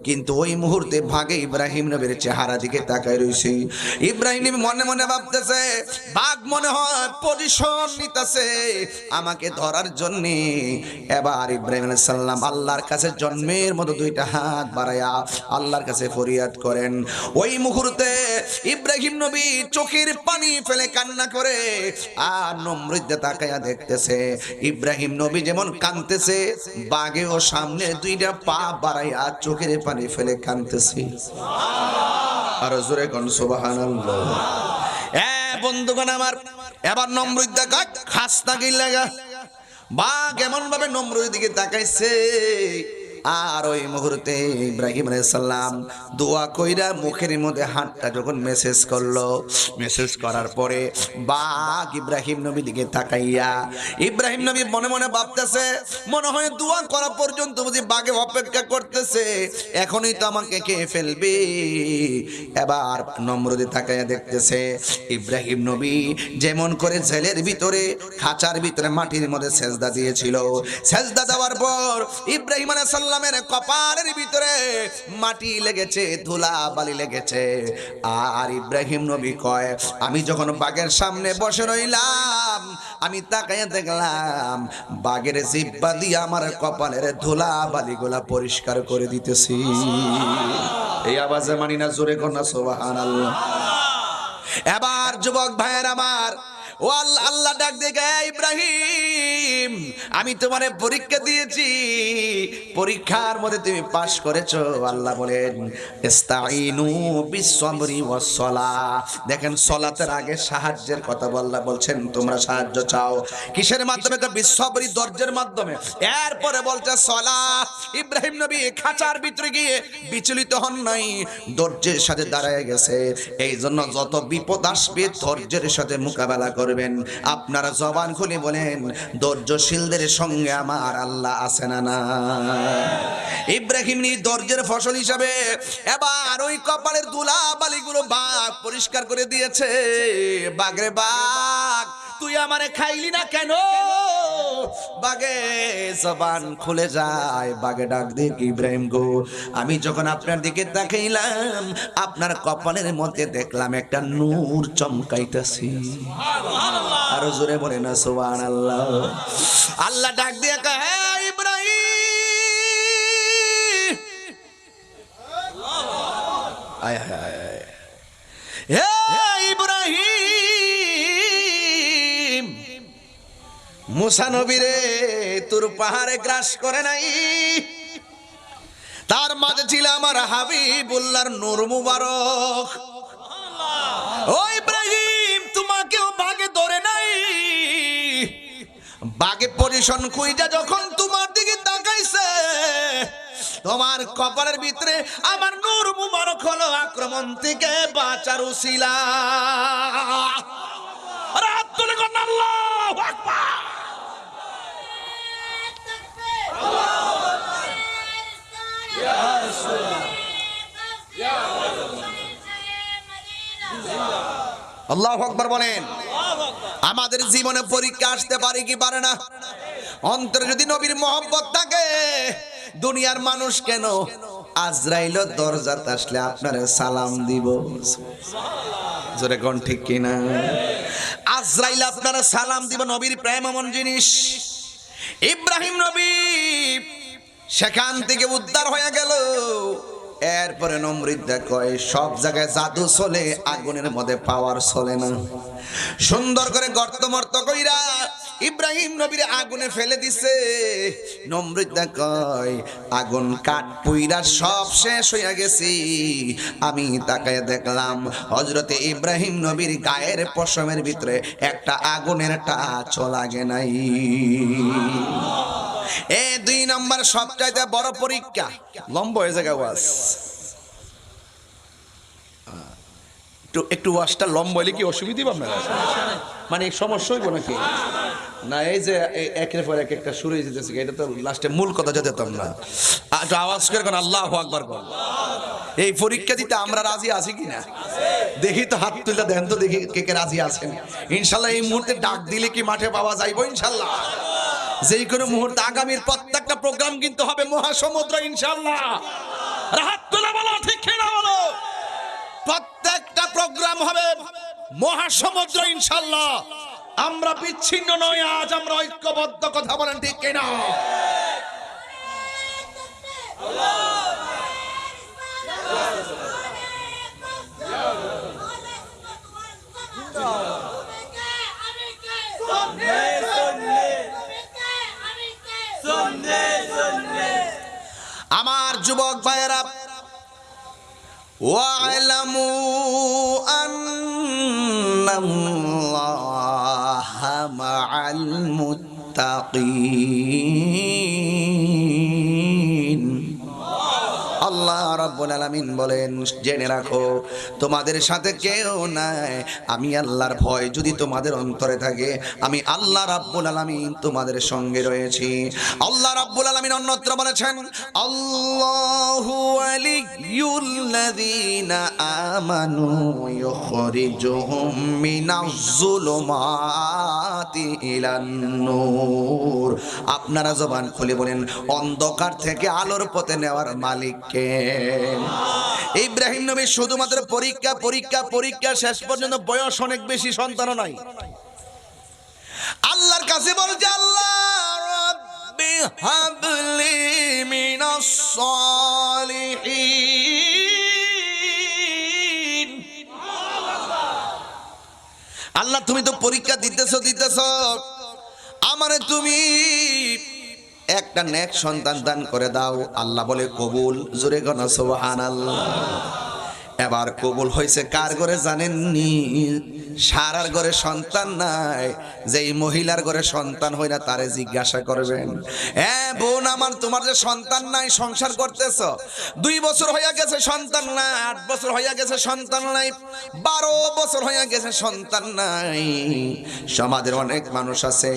কিন্তু ওই মুহূর্তে ভাগে ইব্রাহিম নবীর চেহারা দিকে তাকায় রইছে। ইব্রাহিম নবী মনে মনে ভাবতেছে, বাঘ মনে হয় পজিশন নিতেছে আমাকে ধরার জন্য। এবার ইব্রাহিম আলাইহিস সালাম আল্লাহর কাছে জন্মের মতো দুইটা হাত বাড়ায়া আল্লাহর কাছে ফরিয়াদ করেন। ওই মুহূর্তে ইব্রাহিম নবী চোখের পানি ফেলে কান্না করে আর নমরুদ তাকায়া দেখতেছে ইব্রাহিম নবী যেমন কাঁদতেছে, বাঘেও সামনে দুইটা পা বাড়াইয়া চোখের পানি ফেলে কাঁদতেছে। আর জোরে কোন সুবহানাল্লাহ। বন্ধুগণ আমার, এবার নমরুদ দেখা খাস তাকিয়ে লাগা, বাঘ এমন ভাবে নমরুদের দিকে তাকাইছে, আর ওই মুহূর্তে ইব্রাহিম আলাইহিস সালাম দোয়া কইরা মুখের মধ্যে হাতটা যখন মেসেজ করলো, মেসেজ করার পরে বাঘ ইব্রাহিম নবী দিকে তাকাইয়া ইব্রাহিম নবী মনে মনে ভাবতেছে, মনে হয় দোয়া করা পর্যন্ত বুঝি বাঘে অপেক্ষা করতেছে, এখনই তো আমাকে খেয়ে ফেলবে। এবার নমরুদে তাকাইয়া দেখতেছে ইব্রাহিম নবী যেমন করে জেলের ভিতরে খাঁচার ভিতরে মাটির মধ্যে সেজদা দিয়েছিল, সেজদা দেওয়ার পর ইব্রাহিম আলাইহিস সালামের কপালের ভিতরে মাটি লেগেছে, ধুলা বালি লেগেছে। আর ইব্রাহিম নবী কয়, আমি যখন বাঘের সামনে বসে রইলাম, আমি তাকাইয়া দেখলাম বাঘের জিহ্বা দিয়ে আমার কপালের ধুলা বালিগুলা পরিষ্কার করে দিতেছি। এই আওয়াজে মানি না, জোরে কন্যা সুবহানাল্লাহ। এবার যুবক ভাইয়ের আমার, ও আল্লাহ, আল্লাহ ডাক দেখে, ইব্রাহিম আমি তোমারে পরীক্ষা দিয়েছি, পরীক্ষার মধ্যে তুমি পাশ করেছো। আল্লাহ বলেন ইস্তাইনু বিসসবরি ওয়াস সালাহ। দেখেন সালাতের আগে সাহায্যের কথা বলছেন, তোমরা সাহায্য চাও কিসের মাধ্যমে? তো বিসসবরি, ধৈর্যের মাধ্যমে। এরপরে বলছে সালাহ। ইব্রাহিম নবী খাঁচার ভিতরে গিয়ে বিচলিত হন নাই, ধৈর্যের সাথে দাঁড়ায় গেছে। এই জন্য যত বিপদ আসবে ধৈর্যের সাথে মোকাবেলা করবেন। আপনারা জবান খুলে বলেন, ধৈর্যশীলদের সঙ্গে আমার আল্লাহ আছে না না? ইব্রাহিম নি ধৈর্যের ফসল হিসাবে এবার ওই কপালের ধুলা বালিগুলো বাঘ পরিষ্কার করে দিয়েছে। বাঘরে বাঘ, তুই আমারে খাইলি না কেন? বাঘে জবান খুলে যায়, বাঘে ডাক দিয়ে, ইব্রাহিম গো, আমি যখন আপনার দিকে তাকাইলাম আপনার কপালের মধ্যে দেখলাম একটা নূর চমকাইতেছি। আরো জোরে বলে না সুবহানাল্লাহ। আল্লাহ ডাক দিয়ে কয়, হ্যাঁ ইব্রাহিম, আয় হায়, হে ইব্রাহিম, মুসা নবী রে তোর পাহাড়ে গ্রাস করে নাই, তার মাঝে ছিল আমার হাবিবুল্লাহর নূর মুবারক। ও ইব্রাহিম, তোমাকেও বাগে ধরে নাই, বাগে পজিশন খুঁজা যখন তোমার দিকে তাকাইছে, তোমার কপালের ভিতরে আমার নূর মুবারক হলো আক্রমণ থেকে বাঁচার উসিলা। রাত তুলে কোন আল্লাহু আকবার। আল্লাহু আকবার বলেন। আমাদের জীবনে পরীক্ষা আসতে পারে কি পারে না? অন্তরে যদি নবীর মহব্বত থাকে, দুনিয়ার মানুষ কেন আজরাইল দরজাতে আসলে আপনারে সালাম দিব। জোরে কোন ঠিক কিনা? আজরাইল আপনারা সালাম দিব। নবীর প্রেম এমন জিনিস। ইব্রাহিম নবী সেখান থেকে উদ্ধার হয়ে গেল। এরপরে নমরুদ কয়, সব জায়গায় জাদু চলে, আগুনের মধ্যে পাওয়ার চলে না। সুন্দর করে গর্ত মর্ত কইরা ইব্রাহিম নবীর আগুনে ফেলে দিছে। নমরুদ কয়, আগুন কাঠ পুইরা সব শেষ হইয়া গেছি। আমি তাকায় দেখলাম হযরতে ইব্রাহিম নবীর গায়ের পশমের ভিতরে একটা আগুনের টাচও লাগে নাই। এই 2 নম্বর সবচাইতে বড় পরীক্ষা। লম্বা হয়ে যায় ওয়াজ, একটু ওয়াজটা লম্বা হলে কি অসুবিধা হবে আপনার? মানে সমস্যা হইব নাকি? না, এই যে একের পর এক একটা শুরু হয়ে যেতেছে, এটা তো লাস্টে মূল কথা যেতাম না। একটু আওয়াজ করে কোন আল্লাহু আকবার বল। এই পরীক্ষা দিতে আমরা রাজি আছি কিনা দেখি তো, হাত তুলে দেন তো দেখি কে কে রাজি আছেন। ইনশাল্লাহ এই মুহূর্তে ডাক দিলে কি মাঠে পাওয়া যাইব? ইনশাল্লাহ যেই কোনো মুহূর্তে। আগামীর প্রত্যেকটা প্রোগ্রাম কিন্তু হবে মহাসমুদ্র ইনশাল্লাহ। হাত তুলে বলো ঠিক কিনা বলো। প্রত্যেকটা প্রোগ্রাম হবে মহাসমুদ্র ইনশাল্লাহ। আমরা বিচ্ছিন্ন নই, আজ আমরা ঐক্যবদ্ধ। কথা বলেন ঠিক কিনা? আমার যুবক ভাইয়েরা, ওয়া'লামু আন্নাল্লাহা মা'আল মুত্তাকিন। আল্লাহ রাব্বুল আলামিন বলেন, জেনে রাখো তোমাদের সাথে কেউ নাই, আমি আল্লাহর ভয় যদি তোমাদের অন্তরে থাকে, আমি আল্লাহ রাব্বুল আলামিন তোমাদের সঙ্গে রয়েছি। আল্লাহ রাব্বুল আলামিন অন্যত্র বলেছেন, আল্লাহু ওয়ালিয়ুল্লাযীনা আমানু ইউখরিজুহুম মিনাজ যুলুমাতি ইলান নূর। আপনারা জবান খুলে বলেন, অন্ধকার থেকে আলোর পথে নেওয়ার মালিক কে? ইব্রাহিম নবী শুধুমাত্র পরীক্ষা পরীক্ষা পরীক্ষা, শেষ পর্যন্ত বয়স অনেক বেশি, সন্তানও নাই। আল্লাহর কাছে বলছে, আল্লাহ রাব্বি হাবলি মিনাস সালিহিন। আল্লাহ তুমি তো পরীক্ষা দিতেছ, আমারে তুমি একটা নেক সন্তান দান করে দাও। আল্লাহ বলে কবুল, জোরে গনা সুবহানাল্লাহ। এবার কবুল হয়েছে কার ঘরে জানেননি? সারার ঘরে সন্তান নাই, যেই মহিলার ঘরে সন্তান হয় না তারে জিজ্ঞাসা করবেন, হ্যাঁ বোন আমার, তোমার যে সন্তান নাই, সংসার করতেছ, 2 বছর হয়ে গেছে সন্তান নাই, 8 বছর হয়ে গেছে সন্তান নাই, 12 বছর হয়ে গেছে সন্তান নাই। সমাজের অনেক মানুষ আছে,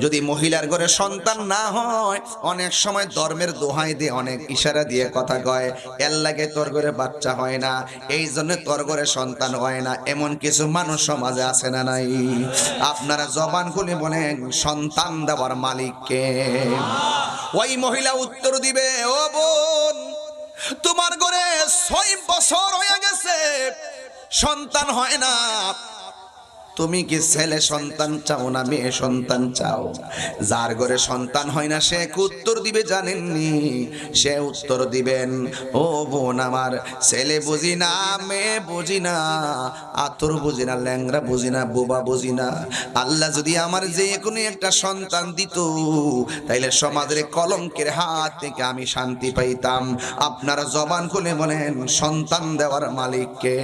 যদি মহিলার ঘরে সন্তান না হয়, অনেক সময় ধর্মের দোহাই দিয়ে, অনেক ইশারা দিয়ে কথা কয়, এর লাগে তোর ঘরে বাচ্চা হয় না, এই জন্য তোর ঘরে সন্তান হয় না। এমন কিছু মানুষ সমাজে আছে না নাই? আপনারা জবান খুলে বলেন, সন্তান দেওয়ার মালিক কে? ওই মহিলা উত্তর দিবে, ও বোন, তোমার ঘরে 6 বছর হয়ে গেছে সন্তান হয় না, তুমি কি ছেলে সন্তান চাও না মেয়ে সন্তান চাও? যার ঘরে সন্তান হয় না সে উত্তর দিবে জানেননি? সে উত্তর দিবেন, ও বোন আমার, ছেলে বুঝি না, মেয়ে বুঝি না, আতর বুঝি না, ল্যাংরা বুঝি না, বোবা বুঝি না, আল্লাহ যদি আমার যে কোনো একটা সন্তান দিত, তাইলে সমাজের কলঙ্কের হাত থেকে আমি শান্তি পাইতাম। আপনারা জবান খুলে বলেন, সন্তান দেওয়ার মালিক কে?